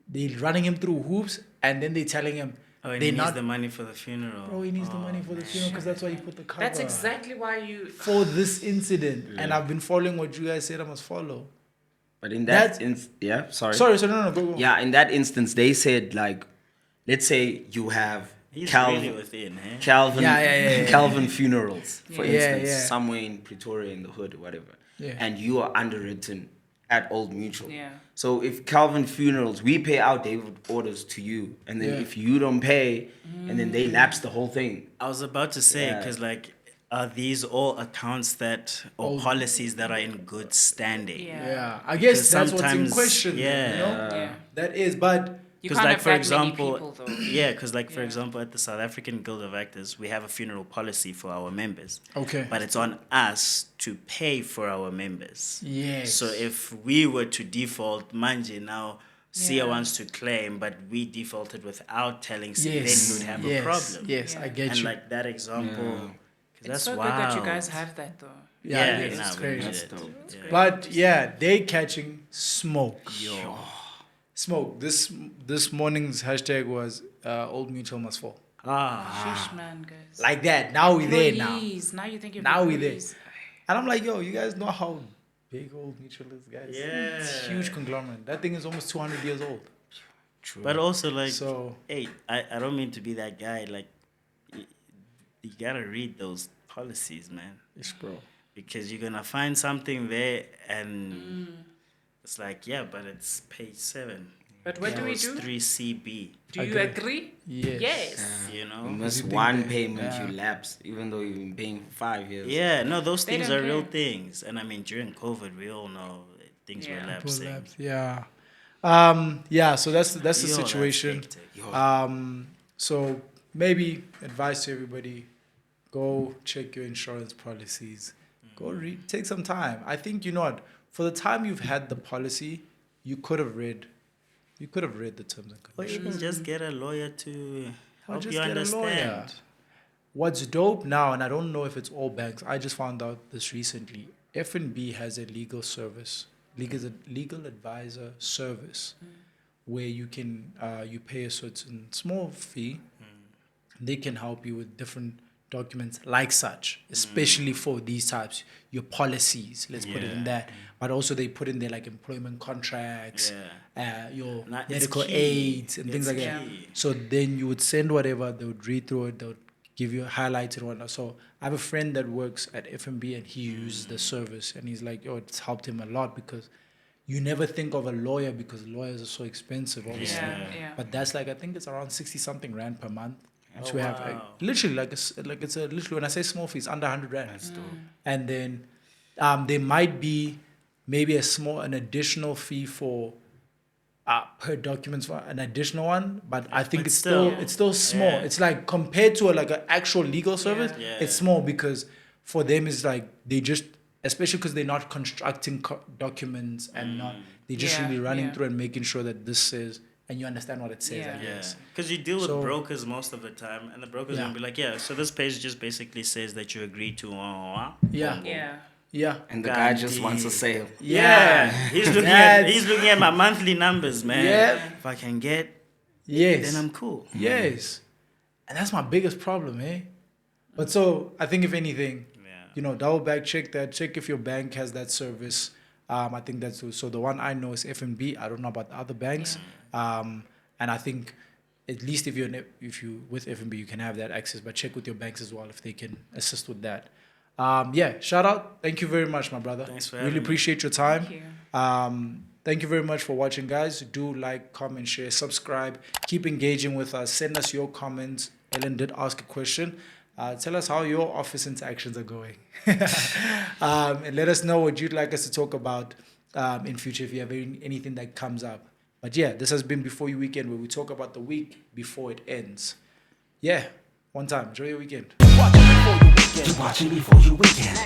they running him through hoops, and then they telling him Oh, and they he needs not. the money for the funeral. Bro, he needs the money for the funeral because that's why he put the cover. That's exactly why you. for this incident, and I've been following what you guys said I must follow. But in that, That's- sorry. Sorry, no, go. Yeah, in that instance, they said like, let's say you have He's Calvin, really within, eh? Calvin, Yeah. Calvin funerals, for Yeah, instance, yeah. somewhere in Pretoria in the hood or whatever, Yeah. and you are underwritten at Old Mutual. Yeah. So if Calvin funerals, we pay out David orders to you, and then Yeah. if you don't pay, and then they lapse the whole thing. I was about to say, Yeah. because like, are these all accounts or policies that are in good standing? Yeah. Yeah, I guess Because that's what's in sometimes- question. yeah. You know? Yeah. That is, but You Because can't like have for that example, many people, though. yeah, because like for Yeah. example, at the South African Guild of Actors, we have a funeral policy for our members. Okay. But it's on us to pay for our members. Yes. So if we were to default, Manje now, Sia Yeah. wants to claim, but we defaulted without telling Sia, yes, then we would have yes, a problem. Yes, Yeah. I get And you. like that example, 'cause It's that's so wild. good that you guys have that, though. Yeah, Yeah, it is. nah, It's we crazy. need it. dope. Yeah. But yeah, they catching smoke. Yo. Smoke. This morning's hashtag was Old Mutual must fall. Sheesh, man, guys. Like that. Now we're there now. Please, now you think you're Now we're there. employees. And I'm like, yo, you guys know how big Old Mutual is, guys? Yeah. It's a huge conglomerate. That thing is almost 200 years old. But also like, So- hey, I don't mean to be that guy. Like, you gotta read those policies, man, Yes, bro. because you're gonna find something there, and it's like, yeah, but it's page 7. But what do we Clause do? 3CB. Do you Agree. agree? Yes. Yes. You You know. miss you think one that- payment, yeah. you lapse, even though you've been paying for 5 years. Yeah, no, those They things don't are real care. things, and I mean during COVID, we all know things Yeah. were Pull lapsing. laps, yeah. Yeah, so that's the Yo, that's situation. hectic. So maybe advice to everybody: go check your insurance policies. Go read. Take some time. I think you know what. For the time you've had the policy, you could have read You could have read the terms and Or conditions. even just get a lawyer to Or help just you get a understand. lawyer. What's dope now, and I don't know if it's all banks, I just found out this recently, F&B has a legal service, legal advisor service, where you can, you pay a certain small fee. They can help you with different documents like such, especially for these types, your policies, let's put it in that. But also they put in there like employment contracts, your Nah, it's medical key. aids and things It's like that. key. So then you would send whatever, they would read through it, they would give you highlights and whatnot. So I have a friend that works at F&B and he uses the service and he's like, yo, it's helped him a lot because you never think of a lawyer because lawyers are so expensive, obviously. Yeah. But that's like, I think it's around 60 something rand per month. Oh, To have wow. literally literally when I say small fee, it's under 100 rand. And then there might be maybe an additional fee for per documents for an additional one, but I think But it's still, still small. yeah. It's like compared to like an actual legal service, Yeah. it's small because for them it's like they just, especially because they're not constructing documents and not, they're just Yeah, really running yeah. through and making sure that this says and you understand what it says. Yeah. I guess. Because you deal with So- brokers most of the time, and the brokers Yeah. will be like, yeah, so this page just basically says that you agree to. Yeah. Yeah. Yeah. And the guy just wants a Gandhi. sale. Yeah, he's looking at my monthly numbers, man. Yeah. If I can get, Yes. then I'm cool. Yes. And that's my biggest problem, eh? But so I think if anything, Yeah. double back check that. Check if your bank has that service. I think that's so. The one I know is FNB. I don't know about the other banks. And I think at least if you with FNB you can have that access. But check with your banks as well if they can assist with that. Shout out. Thank you very much, my brother. Thanks for really having me. appreciate your time. Thank you. Thank you very much for watching, guys. Do like, comment, share, subscribe. Keep engaging with us. Send us your comments. Ellen did ask a question. Tell us how your office interactions are going. And let us know what you'd like us to talk about in future if you have anything that comes up. But yeah, this has been Before You Weekend, where we talk about the week before it ends. Yeah, one time. Enjoy your weekend. You're watching before you weekend.